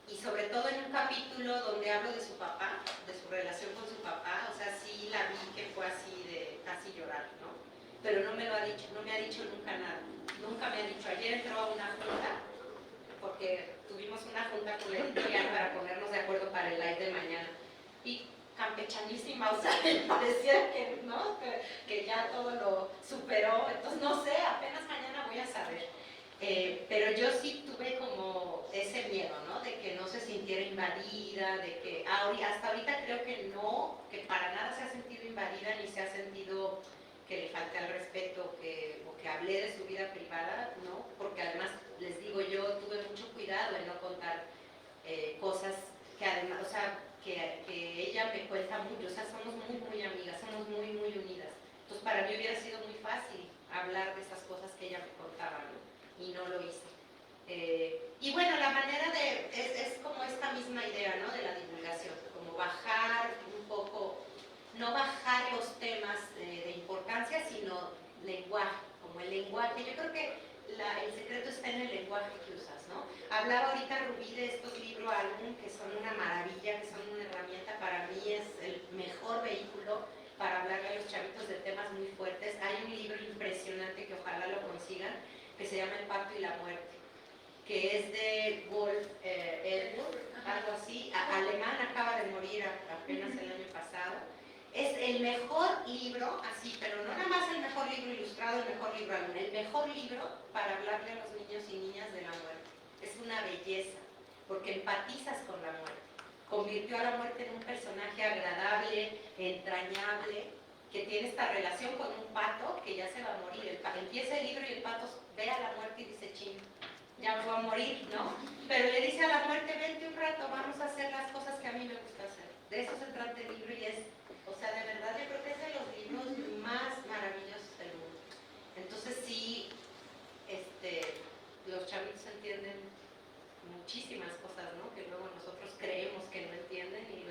Speaker 2: Y sobre todo en un capítulo donde hablo de su papá, de su relación con su papá, sí la vi que fue así de casi llorar, ¿no? Pero no me lo ha dicho, no me ha dicho nunca nada. Nunca me ha dicho, ayer entró a una junta, porque tuvimos una junta con la editorial para ponernos de acuerdo para el live de mañana. Y campechanísima, me parecía que, ¿no? que ya todo lo superó. Entonces, no sé, apenas mañana voy a saber. Pero yo sí tuve como ese miedo, ¿no? De que no se sintiera invadida, de que hasta ahorita creo que no, que para nada se ha sentido invadida, ni se ha sentido que le falte al respeto o que hablé de su vida privada, ¿no? Porque además, les digo, yo tuve mucho cuidado en no contar cosas que además, que ella me cuenta mucho, somos muy, muy amigas, somos muy, muy unidas. Entonces, para mí hubiera sido muy fácil hablar de esas cosas que ella me contaba, ¿no? Y no lo hice. Y bueno, la manera es como esta misma idea, ¿no? De la divulgación, como bajar un poco, no bajar los temas de importancia, sino lenguaje, como el lenguaje. Yo creo que el secreto está en el lenguaje que usas, ¿no? Hablaba ahorita Rubí de estos libros álbum que son una maravilla, que son una herramienta, para mí es el mejor vehículo para hablarle a los chavitos de temas muy fuertes. Hay un libro impresionante que ojalá lo consigan, que se llama El pacto y la muerte, que es de Wolf Edward, algo así, alemán, acaba de morir apenas el año pasado. Es el mejor libro, así, pero no nada más el mejor libro ilustrado, el mejor libro álbum, el mejor libro para hablarle a los niños y niñas de la muerte. Es una belleza, porque empatizas con la muerte. Convirtió a la muerte en un personaje agradable, entrañable, que tiene esta relación con un pato que ya se va a morir. Empieza el libro y el pato ve a la muerte y dice, ching, ya me voy a morir, ¿no? Pero le dice a la muerte, vente un rato, vamos a hacer las cosas que a mí me gusta hacer. De eso se trata el libro y de verdad yo creo que es de los libros más maravillosos del mundo. Entonces sí, los chavitos entienden muchísimas cosas, ¿no? Que luego nosotros creemos que no entienden y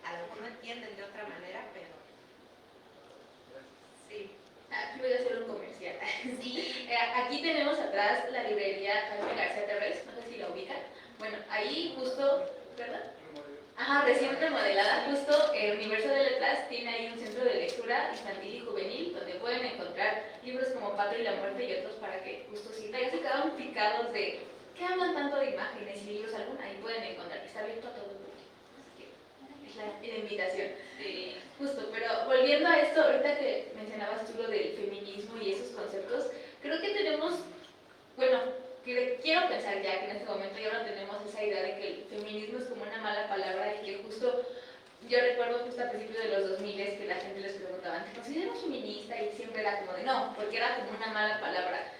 Speaker 2: a lo mejor no entienden de otra manera, pero sí.
Speaker 1: Aquí voy a hacer un comercial.
Speaker 2: Sí.
Speaker 1: Aquí tenemos atrás la librería Jaime García Terrés, no sé si la ubican. Bueno, ahí justo, ¿verdad? Ajá, recién remodelada, justo el Universo de Letras tiene ahí un centro de lectura infantil y juvenil donde pueden encontrar libros como Patria y la Muerte y otros para que justo si ya se quedaron picados de ¿qué hablan tanto de imágenes y libros alguna? Ahí pueden encontrar, está abierto a todo el mundo. Así que es la invitación.
Speaker 2: Sí.
Speaker 1: Justo, pero volviendo a esto, ahorita que mencionabas tú lo del feminismo y esos conceptos, creo que tenemos, bueno, quiero pensar ya que en este momento ya no tenemos esa idea de que el feminismo es como una mala palabra y que justo yo recuerdo justo a principios de los 2000 que la gente les preguntaba, ¿te consideras feminista? Y siempre era como de no, porque era como una mala palabra.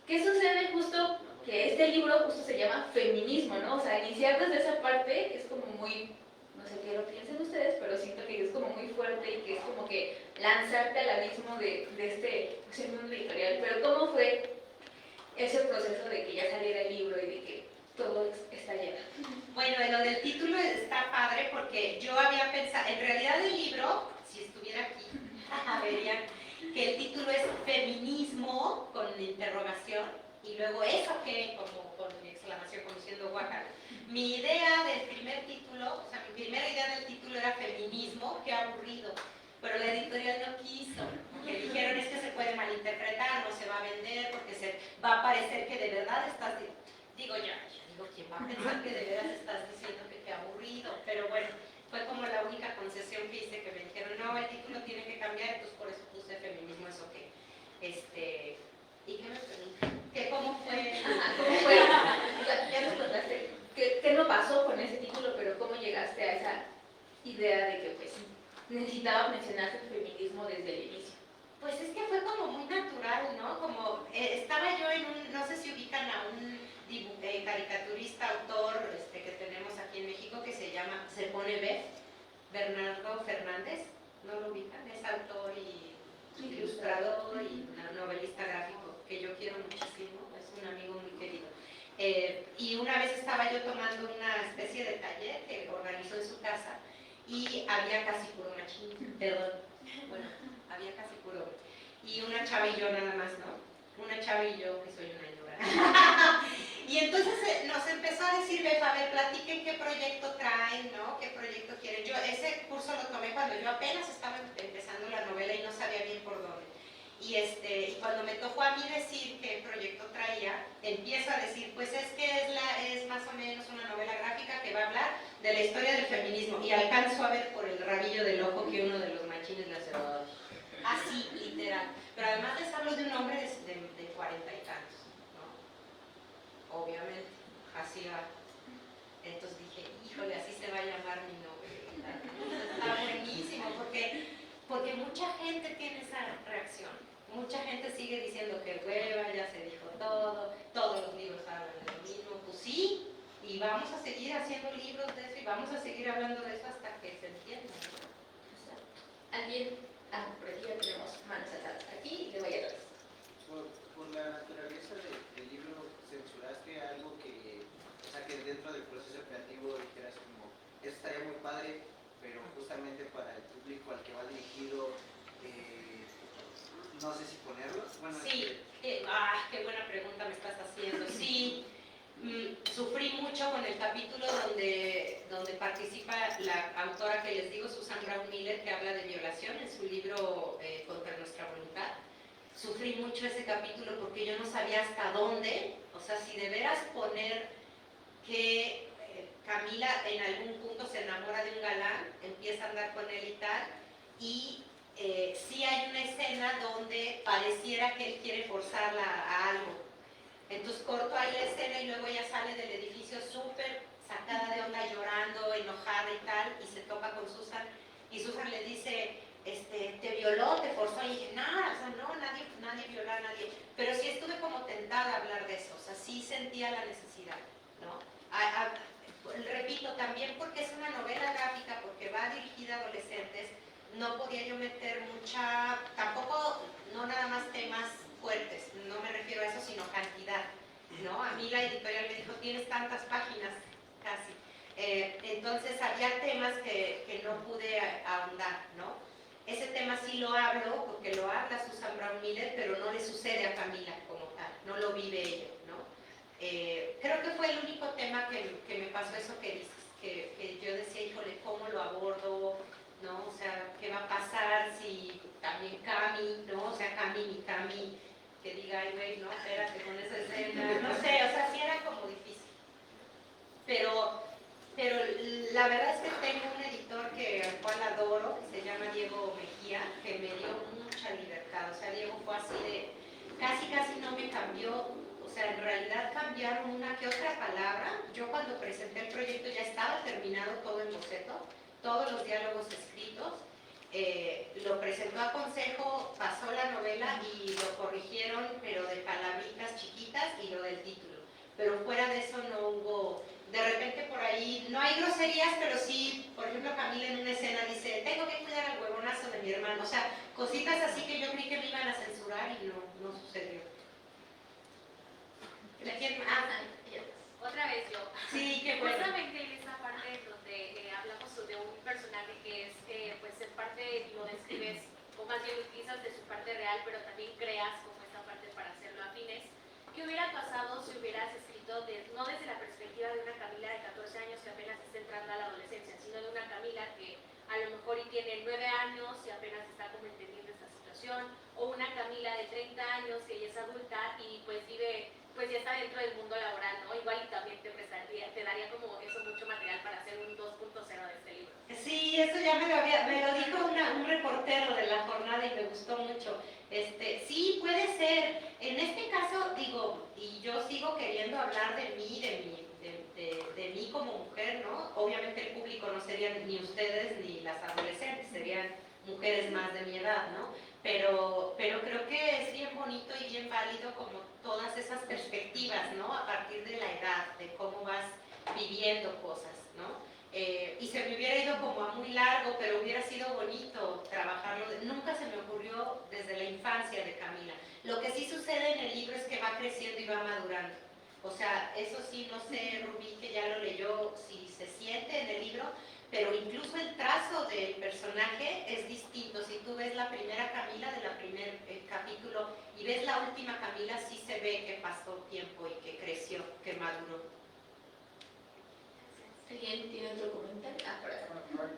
Speaker 1: ¿Qué sucede justo? Que este libro justo se llama feminismo, ¿no? O sea, iniciar desde esa parte es como muy, no sé qué lo piensen ustedes, pero siento que es como muy fuerte y que es como que lanzarte al abismo de este pues, el mundo editorial. Pero ¿cómo fue ese proceso de que ya saliera el libro y de que todo está lleno?
Speaker 2: Bueno, lo del título está padre porque yo había pensado, en realidad el libro, si estuviera aquí, verían que el título es Feminismo con interrogación y luego eso que como con exclamación, como diciendo guacal. Mi idea del primer título, o sea, mi primera idea del título era Feminismo, qué aburrido, pero la editorial no quiso, porque dijeron es que se puede malinterpretar, no se va a vender, porque se va a parecer que de verdad estás, digo ¿quién va a pensar que de veras estás diciendo que qué aburrido? Pero bueno, fue como la única concesión que hice, que me dijeron, no, el título tiene que cambiar, entonces por eso puse feminismo, eso que, ¿y qué me preguntan? ¿Que cómo fue?
Speaker 1: ¿Cómo fue? Ya nos contaste qué no pasó con ese título, pero cómo llegaste a esa idea de que pues necesitaba mencionarse el feminismo desde el inicio.
Speaker 2: Pues es que fue como muy natural, ¿no? Como estaba yo en un, no sé si ubican a un caricaturista, autor que tenemos aquí en México que se pone Bef, Bernardo Fernández, ¿no lo ubican? Es autor y ilustrador y novelista gráfico, que yo quiero muchísimo, es un amigo muy querido. Y una vez estaba yo tomando una especie de taller que organizó en su casa y había casi puro machín, perdón, bueno, había casi puro, y una chava y yo nada más, ¿no? Una chava y yo, que soy una ñora. Y entonces nos empezó a decir, Befa, a ver, platiquen qué proyecto traen, ¿no? ¿Qué proyecto quieren? Yo ese curso lo tomé cuando yo apenas estaba empezando la novela y no sabía bien por dónde. Y cuando me tocó a mí decir qué proyecto traía, empiezo a decir, pues es que es más o menos una novela gráfica que va a hablar de la historia del feminismo. Y alcanzo a ver por el rabillo del ojo que uno de los machines le hace así, literal. Pero además les hablo de un hombre de 40 y tantos, ¿no? Obviamente, así va. Entonces dije, híjole, así se va a llamar mi novela. Está buenísimo, porque mucha gente tiene esa reacción. Mucha gente sigue diciendo que hueva, ya se dijo todo, todos los libros hablan de lo mismo. Pues sí, y vamos a seguir haciendo libros de eso y vamos a seguir hablando de eso hasta que se entienda.
Speaker 1: ¿Alguien? Por aquí ya tenemos manos atadas aquí y luego ya atrás.
Speaker 4: Por la naturaleza del libro, censuraste algo que, o sea, que dentro del proceso creativo dijeras como, eso estaría muy padre, pero justamente para el público al que va dirigido, no sé si ponerlo. Bueno,
Speaker 2: sí, qué buena pregunta me estás haciendo. Sí, sufrí mucho con el capítulo donde participa la autora que les digo, Susan Brown Miller, que habla de violación en su libro Contra nuestra voluntad. Sufrí mucho ese capítulo porque yo no sabía hasta dónde, o sea, si de veras poner que Camila en algún punto se enamora de un galán, empieza a andar con él y tal, y sí hay una escena donde pareciera que él quiere forzarla a algo. Entonces corto ahí la escena y luego ella sale del edificio súper sacada de onda, llorando, enojada y tal, y se topa con Susan, y Susan le dice, te violó, te forzó, y dije, no, o sea, no, nadie violó a nadie, pero sí estuve como tentada a hablar de eso, o sea, sí sentía la necesidad, ¿no? Repito, también porque es una novela gráfica, porque va dirigida a adolescentes, no podía yo meter tampoco, no nada más temas fuertes, no me refiero a eso, sino cantidad, ¿no? A mí la editorial me dijo, tienes tantas páginas, casi. Entonces había temas que no pude ahondar, ¿no? Ese tema sí lo hablo, porque lo habla Susan Brown Miller, pero no le sucede a Camila como tal, no lo vive ella, ¿no? Creo que fue el único tema que me pasó eso que dices, que yo decía, híjole, ¿cómo lo abordo? ¿No? O sea, ¿qué va a pasar si también Cami, ¿no? O sea, Cami, que diga, ay, güey, no, espérate con esa escena, no sé, o sea, sí era como difícil. Pero la verdad es que tengo un editor al cual adoro, que se llama Diego Mejía, que me dio mucha libertad. O sea, Diego fue así de, casi no me cambió, o sea, en realidad cambiaron una que otra palabra. Yo cuando presenté el proyecto ya estaba terminado todo el boceto, todos los diálogos escritos, lo presentó a consejo, pasó la novela y lo corrigieron, pero de palabritas chiquitas y lo del título. Pero fuera de eso no hubo, de repente por ahí, no hay groserías, pero sí, por ejemplo, Camila en una escena dice, tengo que cuidar al huevonazo de mi hermano. O sea, cositas así que yo creí que me iban a censurar y no sucedió. ¿Quién?
Speaker 3: Otra vez yo.
Speaker 2: Sí, qué bueno.
Speaker 3: Justamente en esa parte donde hablamos de un personaje que es, pues en parte lo describes, o más bien utilizas de su parte real, pero también creas como esta parte para hacerlo afines. ¿Qué hubiera pasado si hubieras escrito, no desde la perspectiva de una Camila de 14 años que apenas está entrando a la adolescencia, sino de una Camila que a lo mejor y tiene 9 años y apenas está como entendiendo esta situación, o una Camila de 30 años que ya es adulta y pues vive, pues ya está dentro del mundo laboral, ¿no? Igual y también te daría como eso mucho material para hacer un 2.0 de este libro.
Speaker 2: Sí, eso ya me lo dijo un reportero de la jornada y me gustó mucho. Sí, puede ser. En este caso, digo, y yo sigo queriendo hablar de mí, de mí como mujer, ¿no? Obviamente el público no serían ni ustedes ni las adolescentes, serían mujeres más de mi edad, ¿no? Pero creo que es bien bonito y bien válido como todas esas perspectivas, ¿no? A partir de la edad, de cómo vas viviendo cosas, ¿no? Y se me hubiera ido como a muy largo, pero hubiera sido bonito trabajarlo. Nunca se me ocurrió desde la infancia de Camila. Lo que sí sucede en el libro es que va creciendo y va madurando. O sea, eso sí, no sé, Rubí, que ya lo leyó, si se siente en el libro, pero incluso el trazo del personaje es distinto. Si tú ves la primera Camila del primer capítulo y ves la última Camila, sí se ve que pasó tiempo y que creció, que maduró.
Speaker 1: ¿Alguien tiene otro comentario? Por acá.
Speaker 7: Bueno,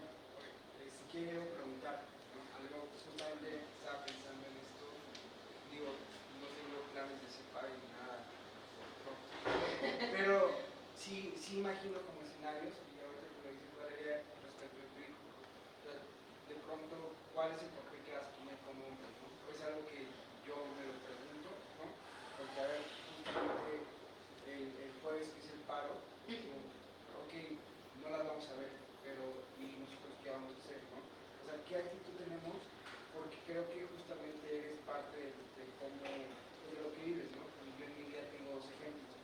Speaker 7: si quiero preguntar, ¿no? Algo, justamente estaba pensando en esto, digo, no tengo planes de separar ni nada, ¿no? Pero sí imagino como escenarios, y ahorita que lo dice Valeria respecto al tuyo, de pronto, ¿cuál es el papel que vas a tener como hombre? ¿No? Es algo que yo me lo pregunto, ¿no? Porque a ver, justamente el jueves que es el paro, digo, ok, no las vamos a ver, pero ¿y nosotros qué vamos a hacer, no? O sea, ¿qué actitud tenemos? Porque creo que justamente eres parte de cómo, de lo que vives, ¿no? Yo en mi vida tengo dos ejemplos.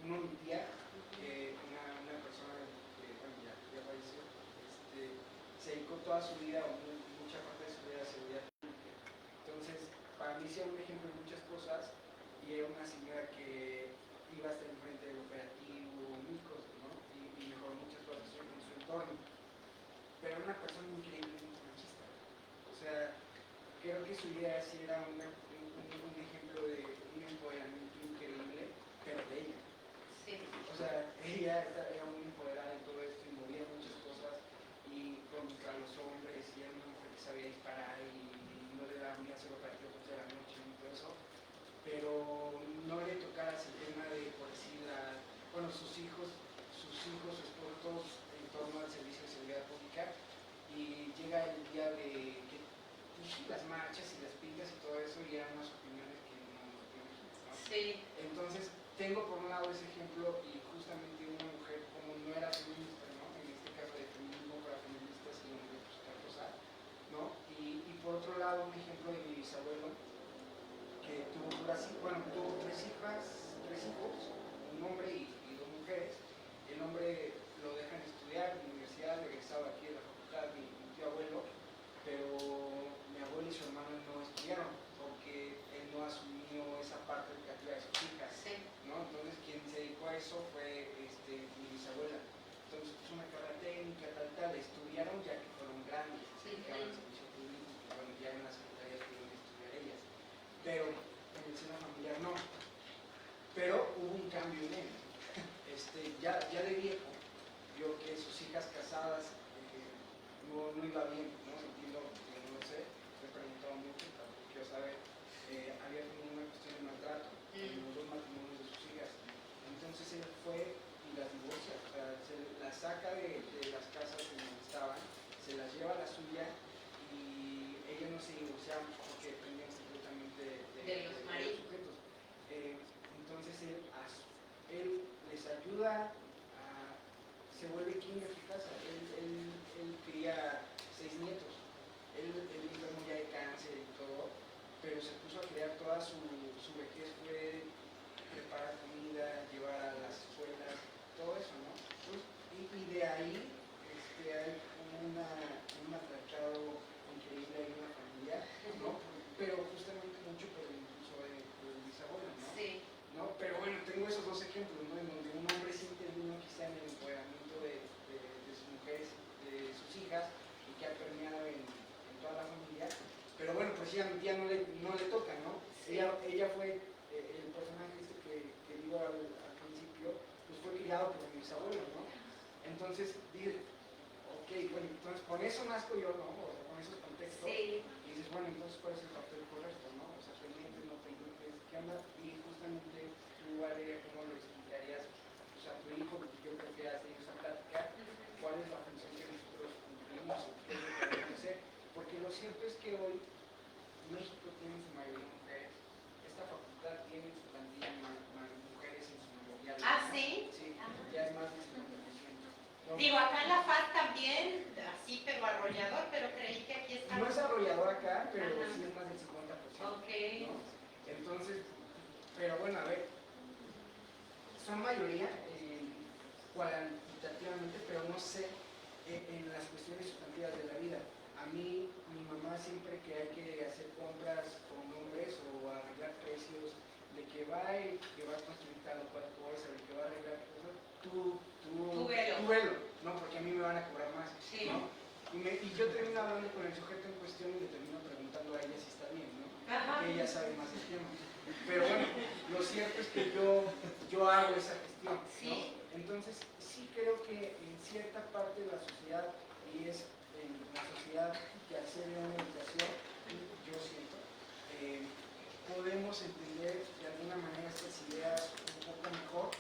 Speaker 7: Uno, mi tía, una persona que, bueno, ya falleció, se dedicó toda su vida, o mucha parte de su vida a seguridad pública. Entonces, para mí sí era un ejemplo en muchas cosas, y era una señora que iba a estar enfrente del operativo, mil cosas, ¿no? Y mejoró muchas cosas en su entorno. Pero era una persona increíblemente machista. O sea, creo que su idea sí era un ejemplo de un empoderamiento increíble, pero de ella.
Speaker 2: Sí.
Speaker 7: O sea, ella era muy empoderada en todo esto y movía muchas cosas y contra los hombres, y era una mujer que sabía disparar y no le daba miedo hacer operativos de la noche y todo eso. Pero no le tocaras el tema de, por decir, bueno, sus hijos, su esposo, todos en torno al servicio de seguridad pública, y llega el día de que las marchas y las pintas y todo eso, y eran unas opiniones que no tienen, ¿no?
Speaker 2: Sí.
Speaker 7: Entonces, tengo por un lado ese ejemplo, y justamente una mujer como no era feminista, ¿no? En este caso de feminismo para feministas y hombre, pues otra cosa, ¿no? Y por otro lado, un ejemplo de mi bisabuelo, que tuvo tres hijos, un hombre y dos mujeres. El hombre lo dejan estudiar en la universidad, egresado aquí de la facultad, mi tío abuelo, pero mi abuelo y su hermano no estudiaron porque él no asumió esa parte educativa de sus hijas,
Speaker 2: Sí.
Speaker 7: ¿no? Entonces quien se dedicó a eso fue mi bisabuela. Entonces es una carrera técnica, tal, estudiaron ya que fueron grandes, se dedicaban al servicio público, y bueno, ya en las secretarías pudieron estudiar ellas. Pero en el seno familiar no. Pero hubo un cambio en él. Ya de viejo, vio que sus hijas casadas no iba bien, ¿no? Entiendo, no lo sé, me he preguntado mucho, tampoco quiero saber. Había como una cuestión de maltrato en los dos matrimonios de sus hijas. Entonces él fue y las divorcia, o sea, se las saca de las casas en donde estaban, se las lleva a la suya, y ellos no se divorciaban porque dependían completamente de
Speaker 2: los maridos.
Speaker 7: sujetos. Entonces él les ayuda a se vuelve king en su casa. Él cría 6 nietos. Él enfermo ya de cáncer y todo, pero se puso a crear toda su vejez, fue preparar comida, llevar a las escuelas, todo eso, ¿no? Y de ahí hay como un atracado increíble ahí en la familia, ¿no? Pero justamente mucho por el impulso de bisabuelo, ¿no?
Speaker 2: Sí.
Speaker 7: ¿No? Pero bueno, tengo esos dos ejemplos, ¿no? En donde un hombre sí intervino quizá en el empoderamiento de sus mujeres, de sus hijas, y que ha permeado en toda la familia. Pero bueno, pues sí, a mi tía no le toca, ¿no?
Speaker 2: Sí.
Speaker 7: Ella fue el personaje este que digo al principio, pues fue criado por mi bisabuelo, ¿no? Entonces, ok, bueno, entonces con eso nazco yo, ¿no? O sea, con esos contextos.
Speaker 2: Sí.
Speaker 7: Y dices, bueno, entonces ¿cuál es el papel correcto, no? O sea, pendientes, no pendientes, ¿qué onda? Y justamente tú, Valeria, ¿cómo lo explicarías pues, a tu hijo? Porque yo creo que has tenido esa plática, ¿cuál es la función que nosotros cumplimos o qué es lo que debemos hacer? Porque lo cierto es que hoy México tiene en su mayoría mujeres, esta facultad tiene en su plantilla mujeres en su mayoría.
Speaker 2: ¿Ah, sí?
Speaker 7: Sí, ya es más del 50%. No,
Speaker 2: Digo, acá en la FAD también, así pero arrollador, pero creí que aquí está.
Speaker 7: no es arrollador acá, pero
Speaker 2: Ajá.
Speaker 7: sí es más del 50%.
Speaker 2: Ok.
Speaker 7: ¿No? Entonces, pero bueno, a ver, son mayoría cuantitativamente, pero no sé en las cuestiones sustantivas de la vida. A mí, mi mamá siempre que hay que hacer compras con nombres o arreglar precios, de que va a construir tal o cual cosa, de que va a arreglar cosas, tú velo, ¿no? Porque a mí me van a cobrar más,
Speaker 2: Sí.
Speaker 7: ¿no? Y yo termino hablando con el sujeto en cuestión y le termino preguntando a ella si está bien, ¿no?
Speaker 2: Ajá.
Speaker 7: Porque ella sabe más del tema. Pero bueno, lo cierto es que yo hago esa gestión, ¿no?
Speaker 2: Sí.
Speaker 7: Entonces, sí creo que en cierta parte de la sociedad, y es en la sociedad que accede a una educación, yo siento, podemos entender de alguna manera estas ideas un poco mejor,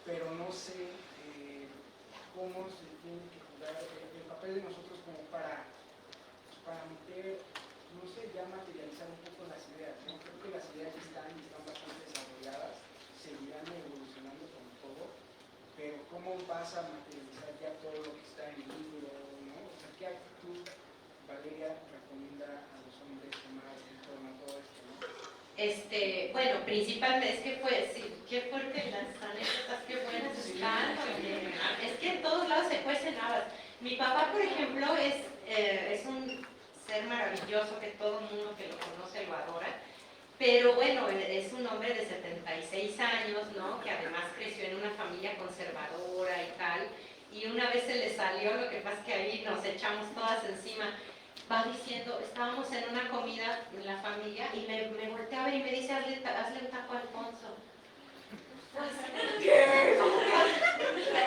Speaker 7: pero no sé cómo se tiene que jugar el papel de nosotros como para meter, no sé, ya materializar un poco las ideas, ¿no? Creo que las ideas ya están bastante desarrolladas, seguirán evolucionando como todo, pero ¿cómo vas a materializar ya todo lo que está en el libro, ¿no? O sea, ¿qué actitud Valeria recomienda a los hombres tomar en torno a todo esto, ¿no?
Speaker 2: Bueno, principalmente, es que pues, sí, qué fuerte las anécdotas, qué buenas están, oye. Es que en todos lados se cuecen habas. Mi papá, por ejemplo, es un ser maravilloso que todo el mundo que lo conoce lo adora, pero bueno, es un hombre de 76 años, ¿no? Que además creció en una familia conservadora y tal, y una vez se le salió, lo que pasa es que ahí nos echamos todas encima. Va diciendo, estábamos en una comida en la familia y me voltea a ver y me dice, hazle un taco a Alfonso. Pues, ¿qué?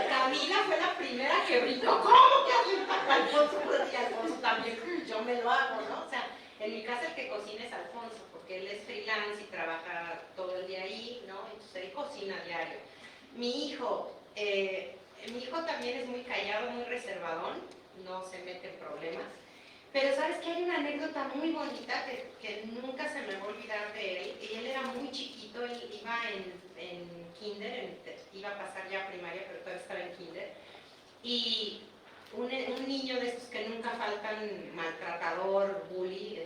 Speaker 2: Camila fue la primera que brincó, ¿cómo que hazle un taco a Alfonso? Pues, y Alfonso también, yo me lo hago, ¿no? O sea, en mi casa el que cocina es Alfonso, porque él es freelance y trabaja todo el día ahí, ¿no? Entonces él cocina diario. Mi hijo también es muy callado, muy reservadón, no se mete en problemas. Pero sabes que hay una anécdota muy bonita que nunca se me va a olvidar de él. Y él era muy chiquito, él iba en kinder, iba a pasar ya a primaria, pero todavía estaba en kinder. Y un niño de estos que nunca faltan, maltratador, bully,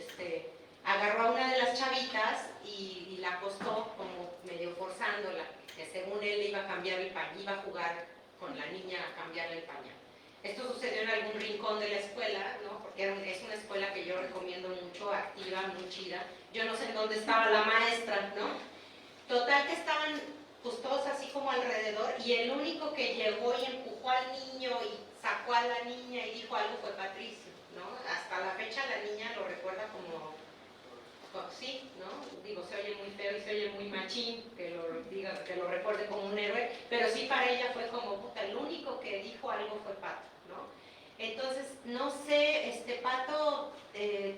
Speaker 2: agarró a una de las chavitas y la acostó como medio forzándola, que según él iba a cambiar el pañal, iba a jugar con la niña a cambiarle el pañal. Esto sucedió en algún rincón de la escuela, ¿no? Porque es una escuela que yo recomiendo mucho, activa, muy chida. Yo no sé en dónde estaba la maestra, ¿no? Total que estaban pues todos así como alrededor y el único que llegó y empujó al niño y sacó a la niña y dijo algo fue Patricio, ¿no? Hasta la fecha la niña lo recuerda como sí, ¿no? Digo, se oye muy feo y se oye muy machín que lo recuerde como un héroe, pero sí para ella fue como, puta, el único que dijo algo fue Pato, ¿no? Entonces, no sé, Pato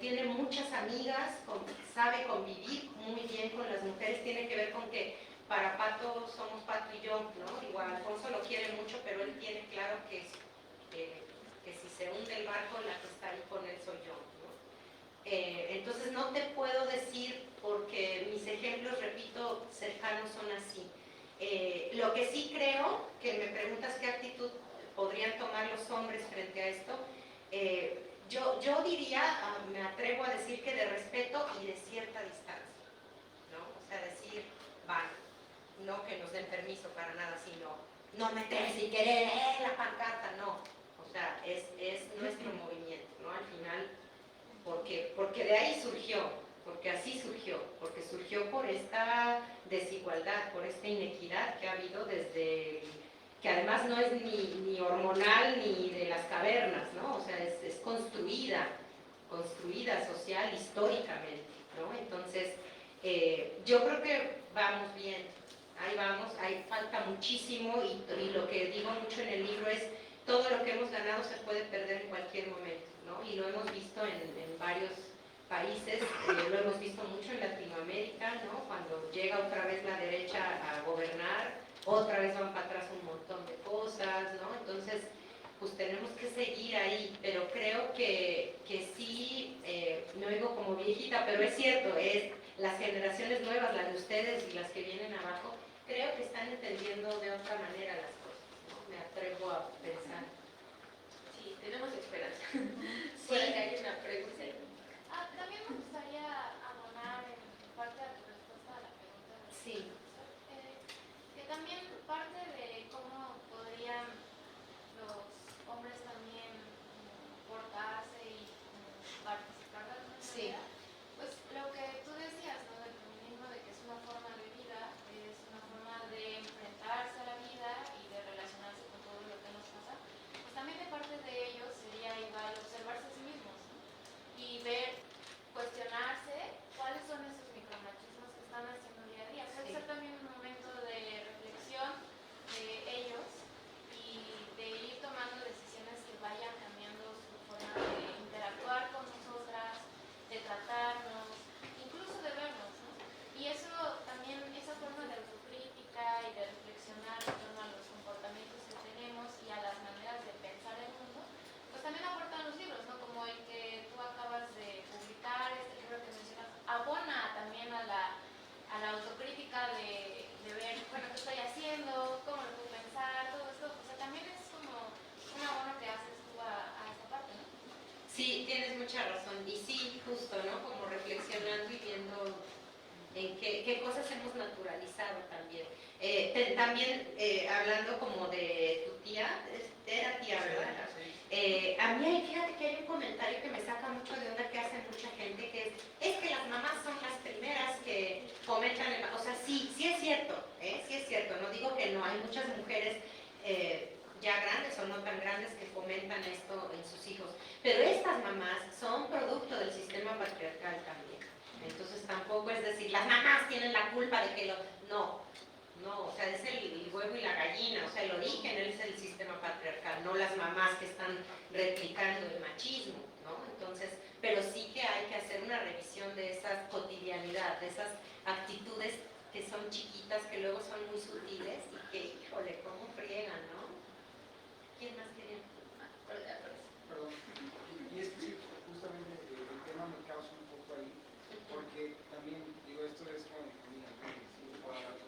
Speaker 2: tiene muchas amigas, sabe convivir muy bien con las mujeres, tiene que ver con que para Pato somos Pato y yo, ¿no? Igual Alfonso lo quiere mucho, pero él tiene claro que si se hunde el barco, la que está ahí con él soy yo, ¿no? Entonces no te puedo decir porque mis ejemplos, repito, cercanos son así. Lo que sí creo, que me preguntas qué actitud podría yo diría, me atrevo a decir que de respeto y de cierta distancia, ¿no? O sea, decir, van, no que nos den permiso para nada, sino no meterse y querer la pancarta, no. O sea, es nuestro movimiento, ¿no? Al final, porque de ahí surgió, porque así surgió, porque surgió por esta desigualdad, por esta inequidad que ha habido desde, que además no es ni hormonal ni de las cavernas, ¿no? O sea, es construida social históricamente, ¿no? Entonces, yo creo que vamos bien, ahí vamos, ahí falta muchísimo y lo que digo mucho en el libro es todo lo que hemos ganado se puede perder en cualquier momento, ¿no? Y lo hemos visto en varios países, lo hemos visto mucho en Latinoamérica, ¿no? Cuando llega otra vez la derecha a gobernar, otra vez van para atrás un montón de cosas, ¿no? Entonces, pues tenemos que seguir ahí, pero creo que sí, me oigo como viejita, pero es cierto, es las generaciones nuevas, las de ustedes y las que vienen abajo, creo que están entendiendo de otra manera las cosas, ¿no? Me atrevo a pensar.
Speaker 1: Sí, tenemos esperanza.
Speaker 2: Sí.
Speaker 1: Por acá hay una pregunta.
Speaker 8: También me gustaría abonar en parte de tu respuesta a la pregunta del
Speaker 2: Sí.
Speaker 8: profesor, que también parte de cómo podrían los hombres también portarse y participar de alguna
Speaker 2: Sí.
Speaker 8: manera, pues lo que tú decías, ¿no? Del feminismo, de que es una forma de vida, es una forma de enfrentarse a la vida y de relacionarse con todo lo que nos pasa, pues también de parte de ellos sería igual observarse a sí mismos, ¿no? Y ver, cuestionarse cuáles son esos micromachismos que están haciendo día a día. Puede
Speaker 2: Sí.
Speaker 8: ser también un momento de reflexión de ellos y de ir tomando decisiones que vayan cambiando su forma de interactuar con nosotras, de tratarnos, incluso de vernos, ¿no? Y eso también, esa forma de autocrítica y de reflexionar en torno a los comportamientos que tenemos y a las maneras de pensar el mundo, pues también aportan los libros, ¿no? Como el que tú acabas de publicar, este libro que mencionas, abona también a la autocrítica de ver, bueno, qué estoy haciendo, cómo lo puedo pensar, todo esto, o sea, también es como un abono que haces tú a esta parte, ¿no?
Speaker 2: Sí, tienes mucha razón. Y sí, justo, ¿no? Como reflexionando y viendo en qué cosas hemos naturalizado también. También hablando como de tu tía, era tía, ¿verdad? A mí, fíjate que hay un comentario que me saca mucho de onda que hace mucha gente, que es que las mamás son las primeras que fomentan el... O sea, sí es cierto, sí es cierto, no digo que no, hay muchas mujeres ya grandes o no tan grandes que fomentan esto en sus hijos, pero estas mamás son producto del sistema patriarcal también. Entonces tampoco es decir, las mamás tienen la culpa de que lo... No, o sea, es el huevo y la gallina, o sea, el origen es el sistema patriarcal, no las mamás que están replicando el machismo, ¿no? Entonces, pero sí que hay que hacer una revisión de esa cotidianidad, de esas actitudes que son chiquitas, que luego son muy sutiles y que, híjole, cómo friegan, ¿no? ¿Quién más quería?
Speaker 7: Perdón, y es que sí, justamente el tema me causa un poco ahí, porque también, digo, esto es como de comida, ¿no? Sí, puedo hablar de eso.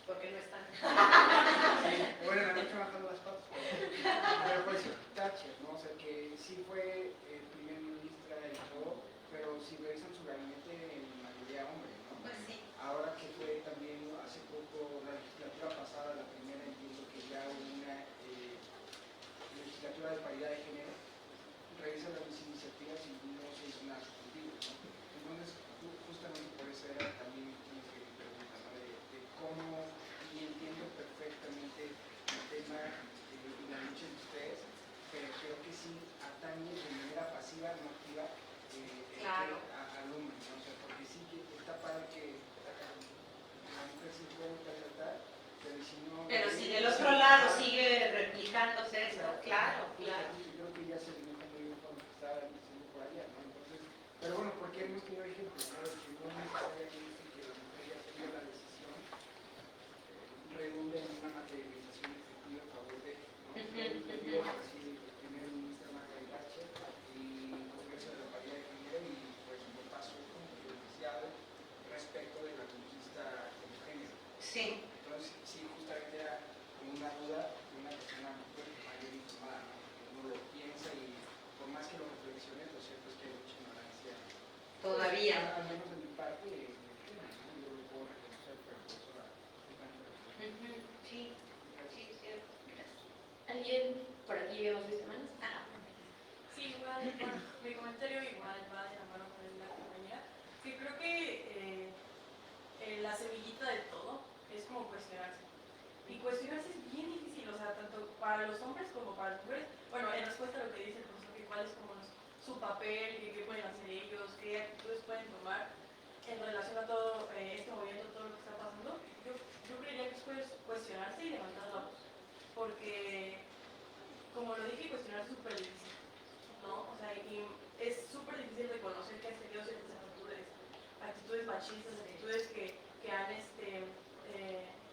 Speaker 2: Porque no están.
Speaker 7: Bueno, la noche bajando las patas, pero pues Thatcher, ¿no? O sea, que sí fue primer ministra y todo, pero si revisan su gabinete, en mayoría hombre, ¿no?
Speaker 2: Pues sí.
Speaker 7: Ahora que fue también hace poco, la legislatura pasada, la primera, entiendo que ya hubo una legislatura de paridad de género, revisa las iniciativas y no se hizo nada sustantivo, ¿no? Entonces, justamente por eso era también mi pregunta, ¿no? De cómo, y entiendo perfectamente el tema y la lucha de ustedes, pero creo que sí atañe de manera pasiva, no activa,
Speaker 2: Claro.
Speaker 7: al hombre, ¿no? O sea, porque sí que está padre que la mujer se puede tratar, pero si no...
Speaker 2: Pero si del otro lado sigue replicándose esto, claro.
Speaker 7: Creo que ya se limita muy bien con lo que está diciendo por allá, ¿no? Entonces, pero bueno, porque hemos tenido ejemplos, ¿no? De que no necesariamente que la mujer ya toma la decisión redunda en una materialización efectiva a favor de, ¿no? Yo así el primer ministro Margaret Thatcher y el Congreso de la Paridad de Género y pues me pasó como beneficiado respecto de la conquista del género.
Speaker 2: Sí.
Speaker 7: Entonces, sí, justamente era como una duda de una persona mayor informada, ¿no? Que uno lo piensa y por más que lo reflexione,
Speaker 1: aquí vemos 10 semanas. Ah,
Speaker 5: Sí, igual, bueno, mi comentario igual va de la mano con el de la compañera. Sí, creo que la semillita de todo es como cuestionarse. Y cuestionarse es bien difícil, o sea, tanto para los hombres como para las mujeres. Bueno, en respuesta a lo que dice el profesor, que cuál es como su papel, qué pueden hacer ellos, qué actitudes pueden tomar en relación a todo este movimiento, todo lo que está pasando, yo creería que es cuestionarse y levantar la voz. Porque, como lo dije, cuestionarse es súper difícil, ¿no? O sea, y es súper difícil reconocer que has tenido ciertas actitudes machistas, actitudes que han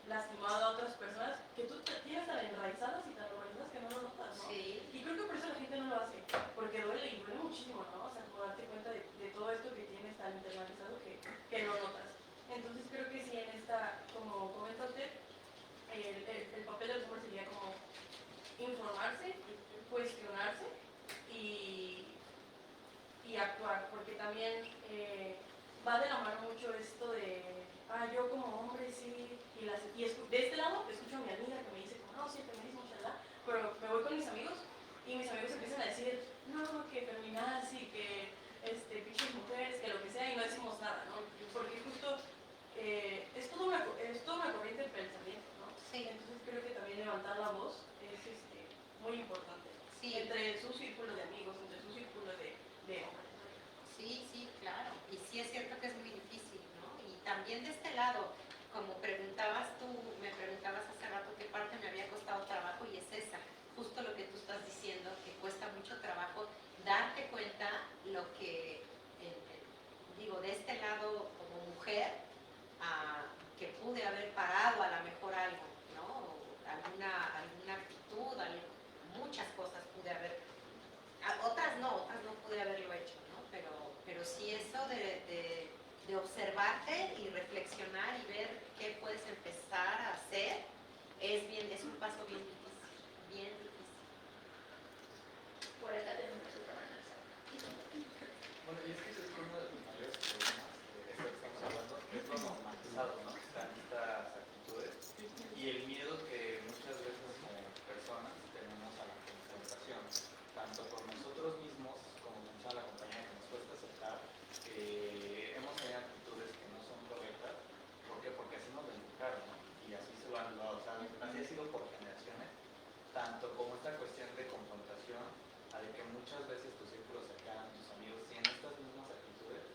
Speaker 5: lastimado a otras personas, que tú tienes tan enraizadas y tan normalizadas que no lo notas, ¿no?
Speaker 2: Sí.
Speaker 5: Y creo que por eso la gente no lo hace, porque duele y duele muchísimo, ¿no? O sea, como darte cuenta de todo esto que tienes tan internalizado que no notas. Entonces creo que sí, en esta, como comenta usted, el papel de los hombres sería como informarse, cuestionarse y actuar, porque también va de la mano mucho esto de, yo como hombre sí, de este lado escucho a mi amiga que me dice, como, no, sí, el feminismo, chalá, pero me voy con mis amigos y mis amigos empiezan a decir, no, que feminazi, que pinches mujeres, que lo que sea, y no decimos nada, ¿no? Porque justo es toda una corriente de pensamiento, ¿no?
Speaker 2: Sí.
Speaker 5: Entonces creo que también levantar la voz es muy importante.
Speaker 2: Sí.
Speaker 5: Entre su círculo de amigos, entre su círculo de hombres.
Speaker 2: Sí, sí, claro. Y sí es cierto que es muy difícil, ¿no? Y también de este lado, como preguntabas tú, me preguntabas hace rato qué parte me había costado trabajo, y es esa, justo lo que tú estás diciendo, que cuesta mucho trabajo darte cuenta lo que, digo, de este lado como mujer, que pude haber parado a lo mejor algo, ¿no? Alguna actitud, muchas cosas pude haber, otras no pude haberlo hecho, ¿no? Pero sí eso de observarte y reflexionar y ver qué puedes empezar a hacer es un paso bien difícil, bien difícil.
Speaker 1: por acá tenemos otra mano.
Speaker 9: Bueno, y es que ese es uno de los mayores problemas de esto que estamos hablando, que es lo normalizado, ¿no? Están estas actitudes y el miedo que muchas veces como personas tenemos a la confrontación, tanto por nosotros mismos como con la compañía, que nos cuesta aceptar que hemos tenido actitudes que no son correctas. ¿Por qué? Porque así nos lo educaron, ¿no? Y así se lo han dado, o sea, así ha sido por generaciones, tanto como esta cuestión de confrontación, a de que muchas veces tus círculos cercanos, tus amigos tienen estas mismas actitudes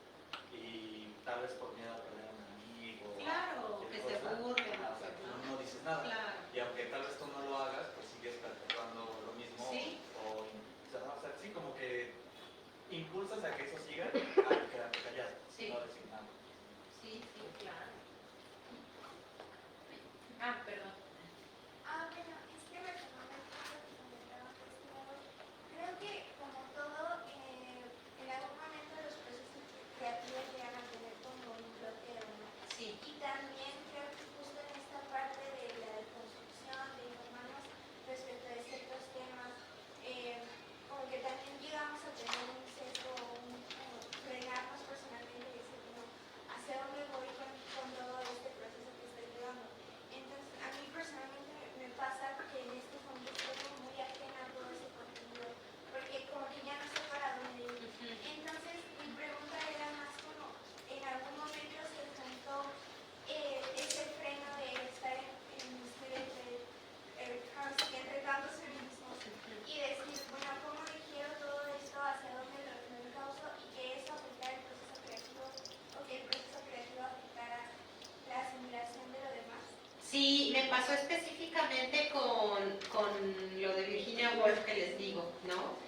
Speaker 9: y tal vez por miedo a perder a un amigo,
Speaker 2: Claro, que se burlen,
Speaker 9: o sea, no dices nada.
Speaker 2: Claro.
Speaker 9: Y aunque tal vez tú no lo hagas, pues sigues perpetuando lo mismo.
Speaker 2: Sí.
Speaker 9: O sea, sí, como que impulsas a que eso siga, a quedarte callado,
Speaker 2: Sí.
Speaker 9: no decir nada.
Speaker 2: Sí, sí, claro. Perdón.
Speaker 10: Bueno, es que retomando el punto que comentaba Cristina, creo que como todo, en algún momento los procesos creativos llegan a tener como un bloqueo, ¿no?
Speaker 2: Sí.
Speaker 10: Y también creo que justo en esta parte de la deconstrucción, de informarnos respecto de ciertos temas, como que también llegamos a tener un sesgo, como frenarnos personalmente y decir, bueno, ¿hacia dónde voy con todo este proceso que estoy llevando? Entonces, a mí personalmente me pasa que en estos momentos estoy como muy ajena a todo ese contenido, porque como que ya no sé para dónde ir. Entonces, mi pregunta era más como, ¿en algún momento se juntó ese freno de estar entre tantos feminismos y decir, bueno, ¿cómo digiero todo esto? ¿Hacia dónde lo encauzo? Y que eso afectara el proceso creativo, o que el proceso creativo afectara la asimilación de lo demás?
Speaker 2: Sí, me pasó específicamente con lo de Virginia Woolf que les digo, ¿no?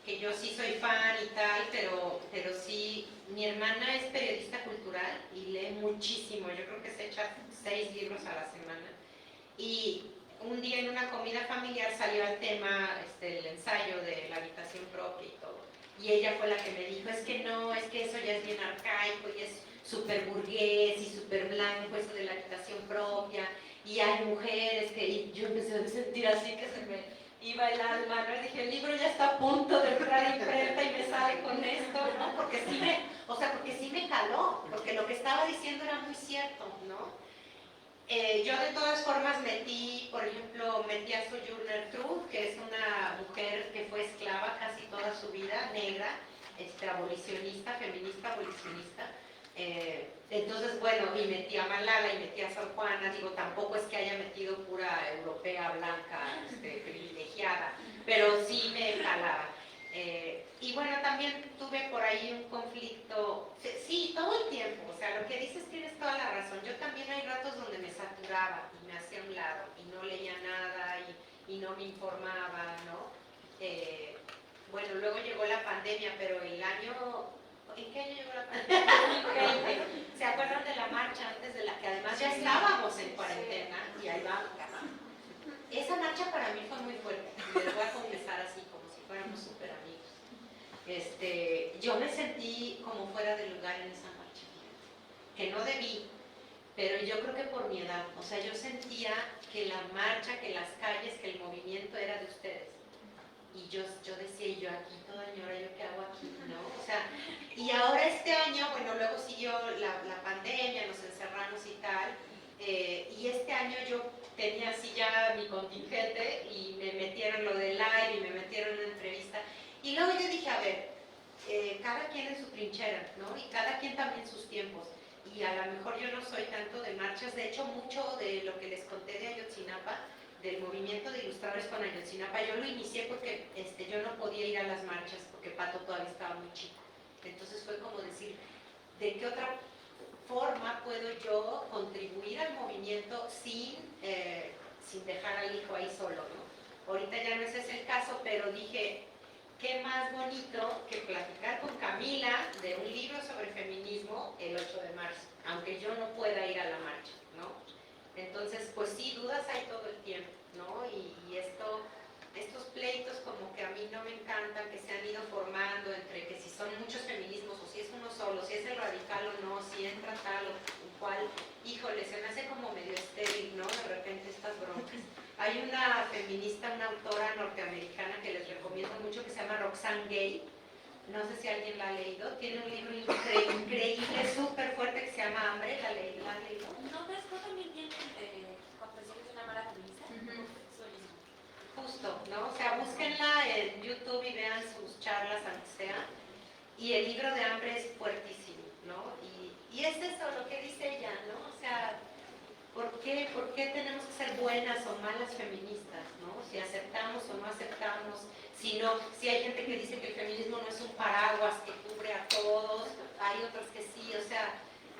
Speaker 2: Que yo sí soy fan y tal, pero sí, mi hermana es periodista cultural y lee muchísimo, yo creo que se echa 6 libros a la semana. Y un día en una comida familiar salió el tema, el ensayo de la habitación propia y todo. Y ella fue la que me dijo, es que no, es que eso ya es bien arcaico y es súper burgués y súper blanco eso de la habitación propia. Y hay mujeres que... Y yo empecé a sentir así que se me iba el alma, ¿no? Y dije, el libro ya está a punto de entrar a imprenta y me sale con esto, ¿no? Porque sí me caló, porque lo que estaba diciendo era muy cierto, ¿no? Yo de todas formas metí a Sojourner Truth, que es abolicionista, feminista abolicionista. Entonces, bueno, y metí a Malala y metí a Sor Juana, digo, tampoco es que haya metido pura europea blanca privilegiada, pero sí me jalaba. Y bueno, también tuve por ahí un conflicto, sí, todo el tiempo, o sea, lo que dices tienes toda la razón. Yo también hay ratos donde me saturaba y me hacía a un lado y no leía nada y no me informaba, ¿no? Bueno, luego llegó la pandemia, pero el año... ¿En qué año llegó la pandemia? 2020. ¿Se acuerdan de la marcha antes de la que además ya estábamos en cuarentena? Y ahí vamos. Esa marcha para mí fue muy fuerte. Les voy a confesar así, como si fuéramos súper amigos. Yo me sentí como fuera de lugar en esa marcha, que no debí, pero yo creo que por mi edad. O sea, yo sentía que la marcha, que las calles, que el movimiento era de ustedes. Y yo decía, y yo aquí toda ñora, ¿yo qué hago aquí? ¿No? O sea, y ahora este año, bueno, luego siguió la pandemia, nos encerramos y tal, y este año yo tenía así ya mi contingente y me metieron lo del live y me metieron una entrevista. Y luego yo dije, a ver, cada quien en su trinchera, ¿no? Y cada quien también sus tiempos. Y a lo mejor yo no soy tanto de marchas, de hecho mucho de lo que les conté de Ayotzinapa, del movimiento de ilustradores con Ayotzinapa, yo lo inicié porque yo no podía ir a las marchas porque Pato todavía estaba muy chico. Entonces fue como decir, ¿de qué otra forma puedo yo contribuir al movimiento sin dejar al hijo ahí solo, ¿no? Ahorita ya no ese es el caso, pero dije, qué más bonito que platicar con Camila de un libro sobre feminismo el 8 de marzo, aunque yo no pueda ir a la marcha, ¿no? Entonces, pues sí, dudas hay todo el tiempo, ¿no? Y estos pleitos como que a mí no me encantan, que se han ido formando entre que si son muchos feminismos o si es uno solo, si es el radical o no, si entra tal o cual, híjole, se me hace como medio estéril, ¿no? De repente estas broncas. Hay una feminista, una autora norteamericana que les recomiendo mucho que se llama Roxane Gay. No sé si alguien la ha leído. Tiene un libro increíble, súper fuerte que se llama Hambre. ¿La han leído?
Speaker 8: No, pero esto también tiene Confesiones de una mala feminista.
Speaker 2: Justo, ¿no? O sea, búsquenla en YouTube y vean sus charlas, aunque sea. Y el libro de Hambre es fuertísimo, ¿no? Y es eso lo que dice ella, ¿no? O sea, ¿por qué tenemos que ser buenas o malas feministas, ¿no? Si aceptamos o no aceptamos, si hay gente que dice que el feminismo no es un paraguas que cubre a todos, hay otros que sí, o sea,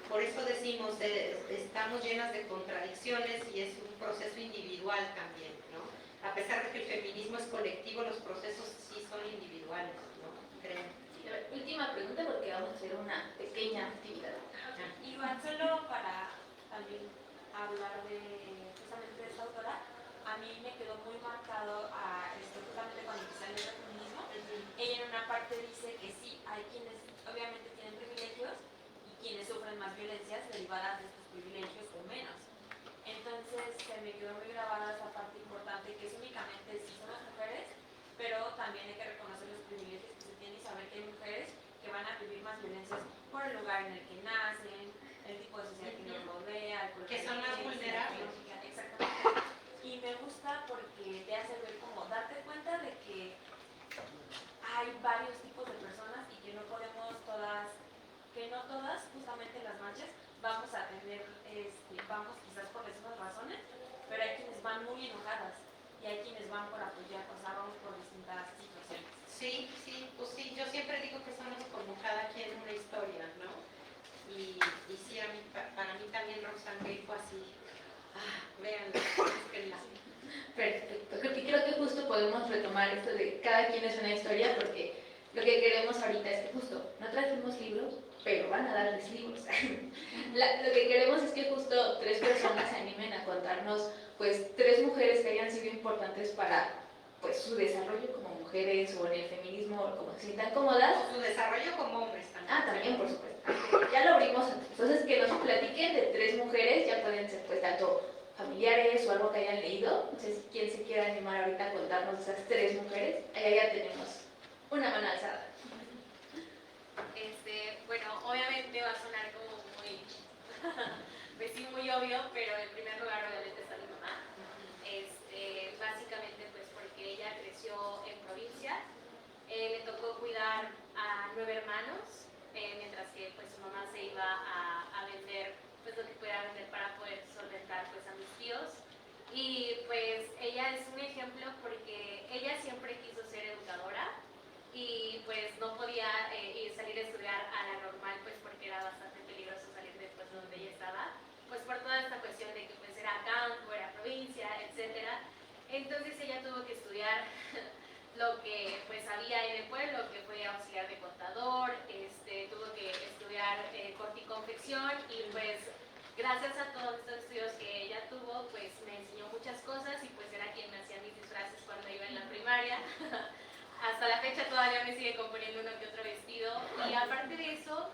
Speaker 2: por eso decimos, estamos llenas de contradicciones y es un proceso individual también, ¿no? A pesar de que el feminismo es colectivo, los procesos sí son individuales, ¿no? Creo.
Speaker 1: Última pregunta porque vamos a hacer una pequeña actividad.
Speaker 8: Igual, solo para también hablar justamente de esta autora, a mí me quedó muy marcado justamente cuando empecé a leer el feminismo. Ella en una parte dice que sí, hay quienes obviamente tienen privilegios y quienes sufren más violencias derivadas de estos privilegios o menos. Entonces se me quedó muy grabada esa parte importante que es únicamente si son las mujeres, pero también hay que reconocer los privilegios que se tienen y saber que hay mujeres que van a vivir más violencias por el lugar en el que nacen, el tipo de sociedad que nos rodea,
Speaker 2: que son más vulnerables.
Speaker 8: Exactamente. Y me gusta porque te hace ver como darte cuenta de que hay varios tipos de personas y que no podemos todas, que no todas, justamente en las marchas, vamos a tener, vamos quizás por las mismas razones, pero hay quienes van muy enojadas y hay quienes van por apoyar, o sea, vamos por distintas situaciones.
Speaker 2: Sí, pues sí, yo siempre digo que somos como cada quien una historia, ¿no? Y sí, para mí también Roxane Gay fue así. Véanla, búsquenla.
Speaker 1: Perfecto, creo que justo podemos retomar esto de cada quien es una historia porque lo que queremos ahorita es que justo no trajimos libros, pero van a darles libros. Lo que queremos es que justo 3 personas se animen a contarnos pues 3 mujeres que hayan sido importantes para pues su desarrollo como mujeres o en el feminismo o como se sientan cómodas.
Speaker 2: O su desarrollo como hombres también.
Speaker 1: También por supuesto. Ya lo abrimos antes. Entonces que nos platiquen de 3 mujeres, ya pueden ser pues tanto familiares o algo que hayan leído. No sé si quién se quiera animar ahorita a contarnos de esas 3 mujeres. Allá ya tenemos una mano alzada.
Speaker 3: Bueno, obviamente va a sonar como muy, pues sí, muy obvio, pero en primer lugar obviamente está mi mamá. Básicamente pues porque ella creció en provincia, le tocó cuidar a 9 hermanos, mientras que pues su mamá se iba a vender pues lo que pudiera vender para poder solventar pues a mis tíos. Y pues ella es un ejemplo porque ella siempre quiso ser educadora y pues no podía salir a estudiar a la normal pues porque era bastante peligroso salir después de donde ella estaba, pues por toda esta cuestión de que pues era campo, era provincia, etcétera. Entonces ella tuvo que estudiar lo que pues había en el pueblo, que fue auxiliar de contador, tuvo que estudiar corte y confección y pues gracias a todos estos estudios que ella tuvo, pues me enseñó muchas cosas y pues era quien me hacía mis disfraces cuando iba en la primaria. Hasta la fecha todavía me sigue componiendo uno que otro vestido y aparte de eso,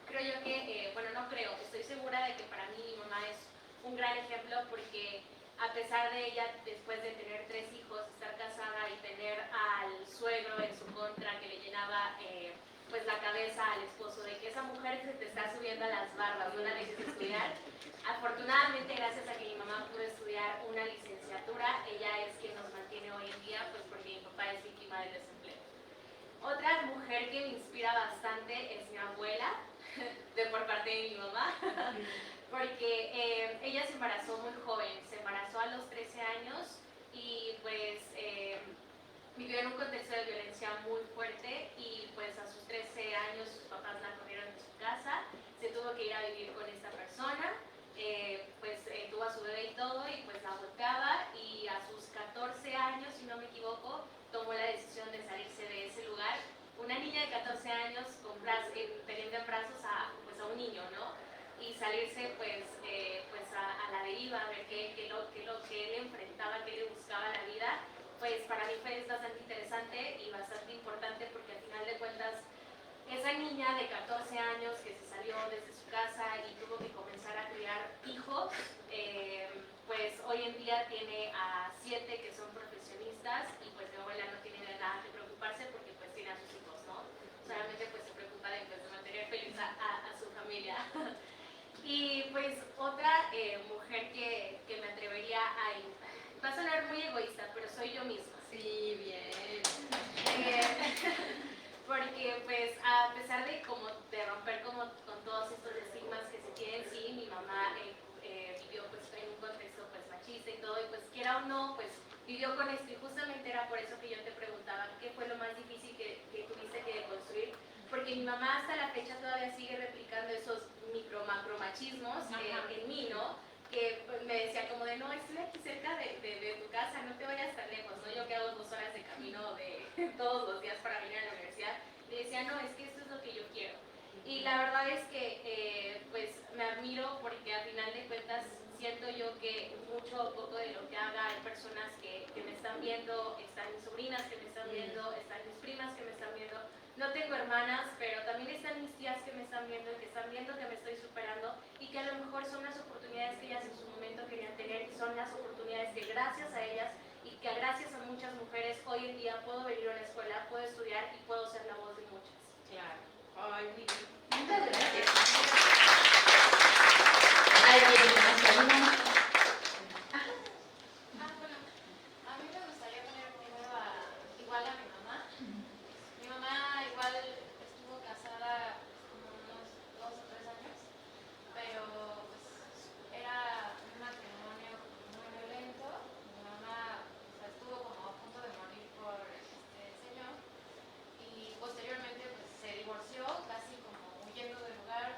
Speaker 3: creo yo que, bueno, no creo, estoy segura de que para mí mi mamá es un gran ejemplo porque a pesar de ella, después de tener 3 hijos, estar casada y tener al suegro en su contra que le llenaba pues la cabeza al esposo de que esa mujer se te está subiendo a las barbas, no la dejes estudiar. Afortunadamente, gracias a que mi mamá pudo estudiar una licenciatura, ella es quien nos mantiene hoy en día, pues porque mi papá es víctima del desempleo. Otra mujer que me inspira bastante es mi abuela, por parte de mi mamá, porque ella se embarazó muy joven, se embarazó a los 13 años y pues vivió en un contexto de violencia muy fuerte y pues a sus 13 años sus papás la corrieron de su casa, se tuvo que ir a vivir con esta persona, tuvo a su bebé y todo y pues la volcaba y a sus 14 años, si no me equivoco, tomó la decisión de salirse de ese lugar. Una niña de 14 años teniendo en brazos a un niño, ¿no? Y salirse a la deriva, a ver qué lo que él enfrentaba, qué le buscaba la vida, pues para mí fue bastante interesante y bastante importante porque al final de cuentas esa niña de 14 años que se salió desde su casa y tuvo que comenzar a criar hijos, pues hoy en día tiene a 7 que son profesionistas y pues mi abuela no tiene nada que preocuparse porque pues tiene a sus hijos, ¿no? Solamente pues se preocupa de mantener feliz a su familia. Y pues otra mujer que me atrevería va a sonar muy egoísta, pero soy yo misma.
Speaker 2: Sí, bien.
Speaker 3: Porque pues a pesar de romper con todos estos estigmas que se tienen, sí, mi mamá vivió pues en un contexto pues machista y todo, y pues quiera o no, pues vivió con esto y justamente era por eso que yo te preguntaba qué fue lo más difícil que tuviste que deconstruir, porque mi mamá hasta la fecha todavía sigue replicando esos macro machismos en mí, ¿no? Que pues, me decía como de, no, estoy aquí cerca de tu casa, no te vayas tan lejos, ¿no? Yo que hago 2 horas de camino todos los días para venir a la universidad, le decía, no, es que esto es lo que yo quiero. Y la verdad es que pues me admiro porque al final de cuentas siento yo que mucho o poco de lo que haga hay personas que me están viendo, están mis sobrinas que me están viendo, están mis primas que me están viendo. No tengo hermanas, pero también están mis tías que me están viendo y que están viendo que me estoy superando y que a lo mejor son las oportunidades que ellas en su momento querían tener y son las oportunidades que gracias a ellas y que gracias a muchas mujeres hoy en día puedo venir a la escuela, puedo estudiar y puedo ser la voz de muchas.
Speaker 2: Claro. Ay, muy bien.
Speaker 1: Muchas gracias. ¿Alguien más?
Speaker 8: Bueno, a mí me gustaría poner primero igual a mi mamá. Mi mamá igual estuvo casada como unos 2 o 3 años, pero pues era un matrimonio muy violento. Mi mamá estuvo como a punto de morir por este señor y posteriormente pues se divorció casi como huyendo del lugar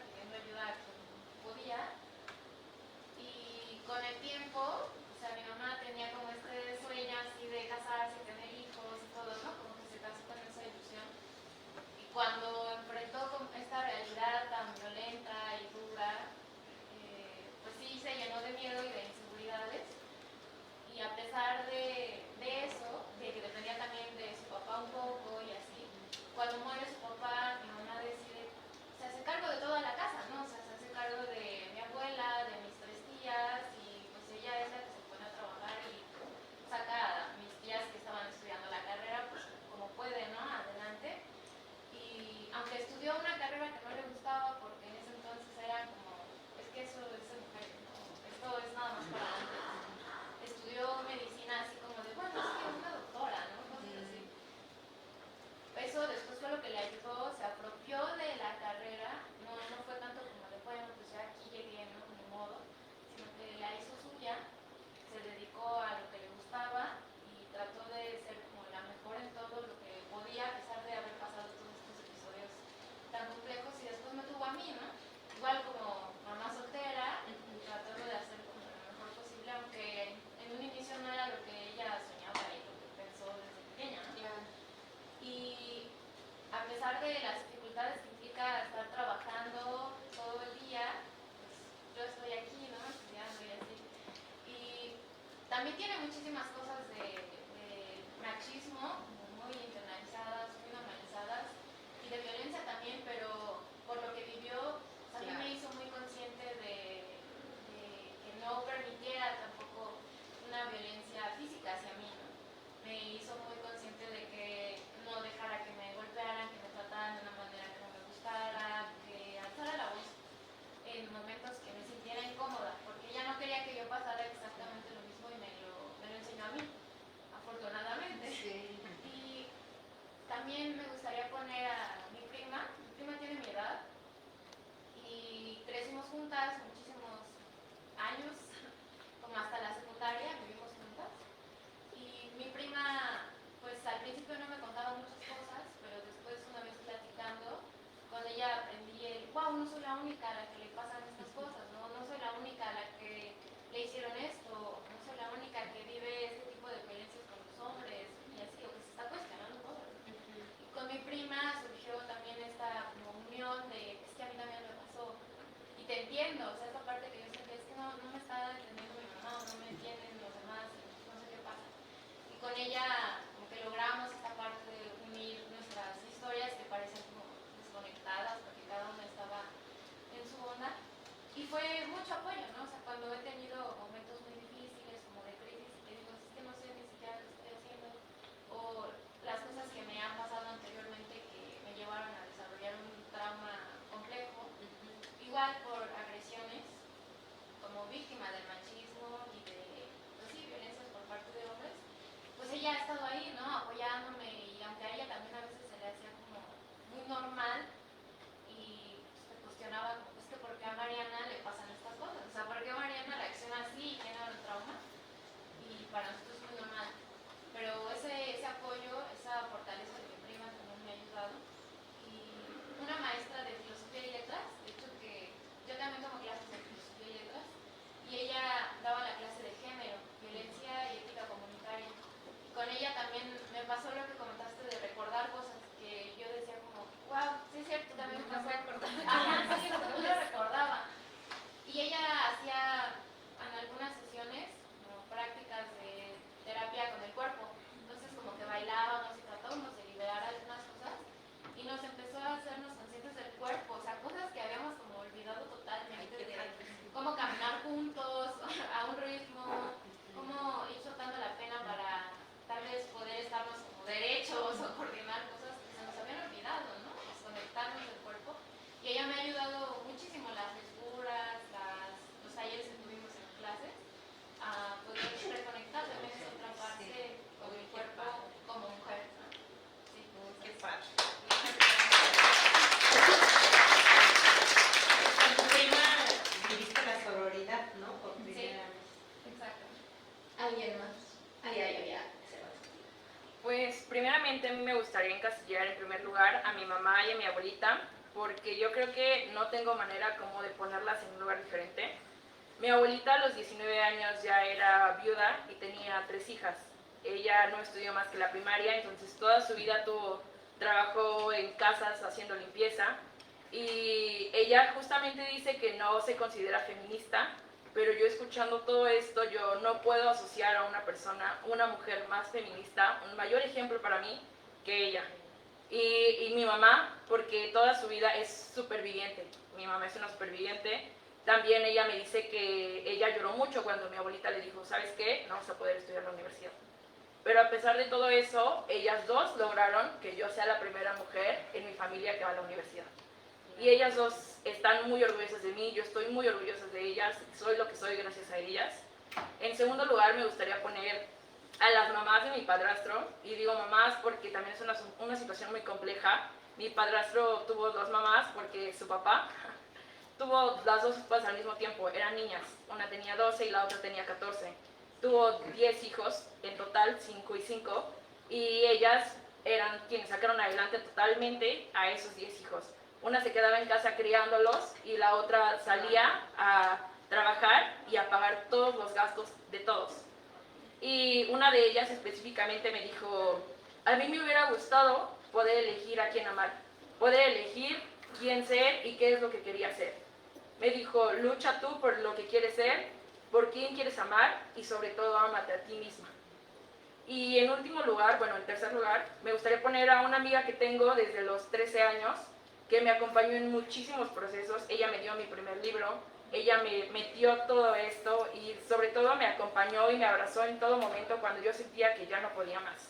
Speaker 8: aparte de las dificultades que implica estar trabajando todo el día, pues yo estoy aquí, ¿no? Estudiando y así. Y también tiene muchísimas cosas de machismo, muy internalizadas, muy normalizadas, y de violencia también, pero por lo que vivió, también me hizo muy consciente de que no permitiera tampoco una violencia física hacia mí, ¿no? Me hizo muy consciente de que no dejara que me golpearan, que me trataran de una manera que no me gustara, que alzara la voz en momentos que me sintiera incómoda, porque ella no quería que yo pasara exactamente lo mismo y me lo enseñó a mí, afortunadamente.
Speaker 2: Sí.
Speaker 8: Y también me gustaría poner a mi prima tiene mi edad, y crecimos juntas muchísimos años, como hasta la secundaria, vivimos juntas. Y mi prima, pues al principio no me contaba muchas cosas, pero después una vez platicando con ella aprendí wow, no soy la única a la que le pasan estas cosas, no soy la única a la que le hicieron esto, no soy la única que vive este tipo de violencias con los hombres, y así, o que se está cuestionando cosas. Y con mi prima surgió también esta como unión de, es que a mí también me pasó, y te entiendo, o sea, esta parte que yo sentí es que no me está entendiendo mi mamá, o no me entienden los demás, no sé qué pasa. Y con ella como que logramos esta parte de unir nuestras historias que parecían como desconectadas porque cada una estaba en su onda, y fue mucho apoyo, ¿no? O sea, cuando he tenido momentos muy difíciles como de crisis, que digo, es que no sé ni siquiera lo que estoy haciendo, o las cosas que me han pasado anteriormente que me llevaron a desarrollar un trauma complejo, igual por agresiones, como víctima del machismo y de, pues sí, violencias por parte de hombres, pues ella ha estado ahí, ¿no? Apoyándome, y aunque a ella también a veces se le hacía como muy normal, y pues, te cuestionaba, pues que por qué a Mariana le pasan estas cosas, o sea, por qué Mariana reacciona así y genera un trauma, y para nosotros es muy normal. Pero ese apoyo, esa fortaleza de mi prima también me ha ayudado. Y una maestra de filosofía y letras, de hecho que yo también tomo clases de filosofía y letras, y ella daba la clase de género, violencia y ética comunitaria. Y con ella también me pasó lo que comentaste de recordar cosas que yo decía como, wow, sí es cierto, también me pasó a recordar. Ajá, sí, no lo recordaba. Y ella hacía en algunas sesiones como prácticas de terapia con el cuerpo. Entonces como que bailábamos y tratábamos de liberar algunas cosas, y nos empezó a hacernos conscientes del cuerpo, o sea, cosas que habíamos como olvidado totalmente, de cómo caminar juntos a un ritmo, cómo ir soltando la pena para tal vez poder estarnos como derechos o coordinar cosas que se nos habían olvidado, ¿no? Desconectarnos del cuerpo. Y ella me ha ayudado muchísimo, las lecturas, los talleres que tuvimos en clases, a poder reconectar también esa otra parte con mi cuerpo como mujer, ¿no? Sí.
Speaker 2: Qué padre.
Speaker 8: Con
Speaker 2: tu prima viviste la sororidad, ¿no? Por primera vez.
Speaker 8: Exacto.
Speaker 1: ¿Alguien más? Había.
Speaker 11: Pues primeramente a mí me gustaría encasillar en primer lugar a mi mamá y a mi abuelita, porque yo creo que no tengo manera como de ponerlas en un lugar diferente. Mi abuelita a los 19 años ya era viuda y tenía 3 hijas. Ella no estudió más que la primaria, entonces toda su vida trabajó en casas haciendo limpieza, y ella justamente dice que no se considera feminista, pero yo escuchando todo esto, yo no puedo asociar a una persona, una mujer más feminista, un mayor ejemplo para mí que ella. Y mi mamá, porque toda su vida es superviviente. Mi mamá es una superviviente. También ella me dice que ella lloró mucho cuando mi abuelita le dijo, ¿sabes qué? No vas a poder estudiar en la universidad. Pero a pesar de todo eso, ellas dos lograron que yo sea la primera mujer en mi familia que va a la universidad. Y ellas dos están muy orgullosas de mí, yo estoy muy orgullosa de ellas, soy lo que soy gracias a ellas. En segundo lugar, me gustaría poner a las mamás de mi padrastro, y digo mamás porque también es una situación muy compleja. Mi padrastro tuvo 2 mamás porque su papá tuvo las 2 esposas al mismo tiempo, eran niñas, una tenía 12 y la otra tenía 14. Tuvo 10 hijos, en total 5 y 5, y ellas eran quienes sacaron adelante totalmente a esos 10 hijos. Una se quedaba en casa criándolos y la otra salía a trabajar y a pagar todos los gastos de todos. Y una de ellas específicamente me dijo, a mí me hubiera gustado poder elegir a quién amar, poder elegir quién ser y qué es lo que quería ser. Me dijo, lucha tú por lo que quieres ser, por quién quieres amar y sobre todo ámate a ti misma. Y en último lugar, bueno, en tercer lugar, me gustaría poner a una amiga que tengo desde los 13 años, que me acompañó en muchísimos procesos. Ella me dio mi primer libro, ella me metió todo esto y sobre todo me acompañó y me abrazó en todo momento cuando yo sentía que ya no podía más.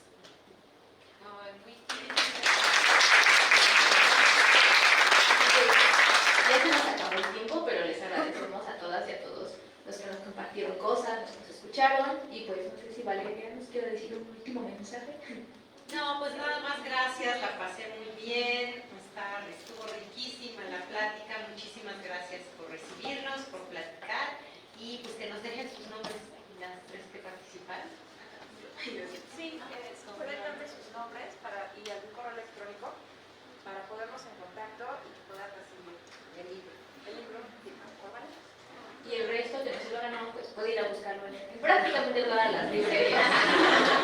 Speaker 1: Ya se nos acabó el tiempo, pero les agradecemos a todas y a todos los que nos compartieron cosas, los que nos escucharon, y pues no sé si Valeria nos quiere decir un último mensaje.
Speaker 2: No, pues nada más gracias, la pasé muy bien, estuvo riquísima la plática, muchísimas gracias por recibirnos, por platicar, y pues que nos dejen sus nombres las tres que participaron.
Speaker 12: Sí, pueden darme sus nombres y algún correo electrónico para ponernos en contacto y poder recibir el libro.
Speaker 1: Y el resto que no se lo ganó, pues puede ir a buscarlo en prácticamente todas las librerías.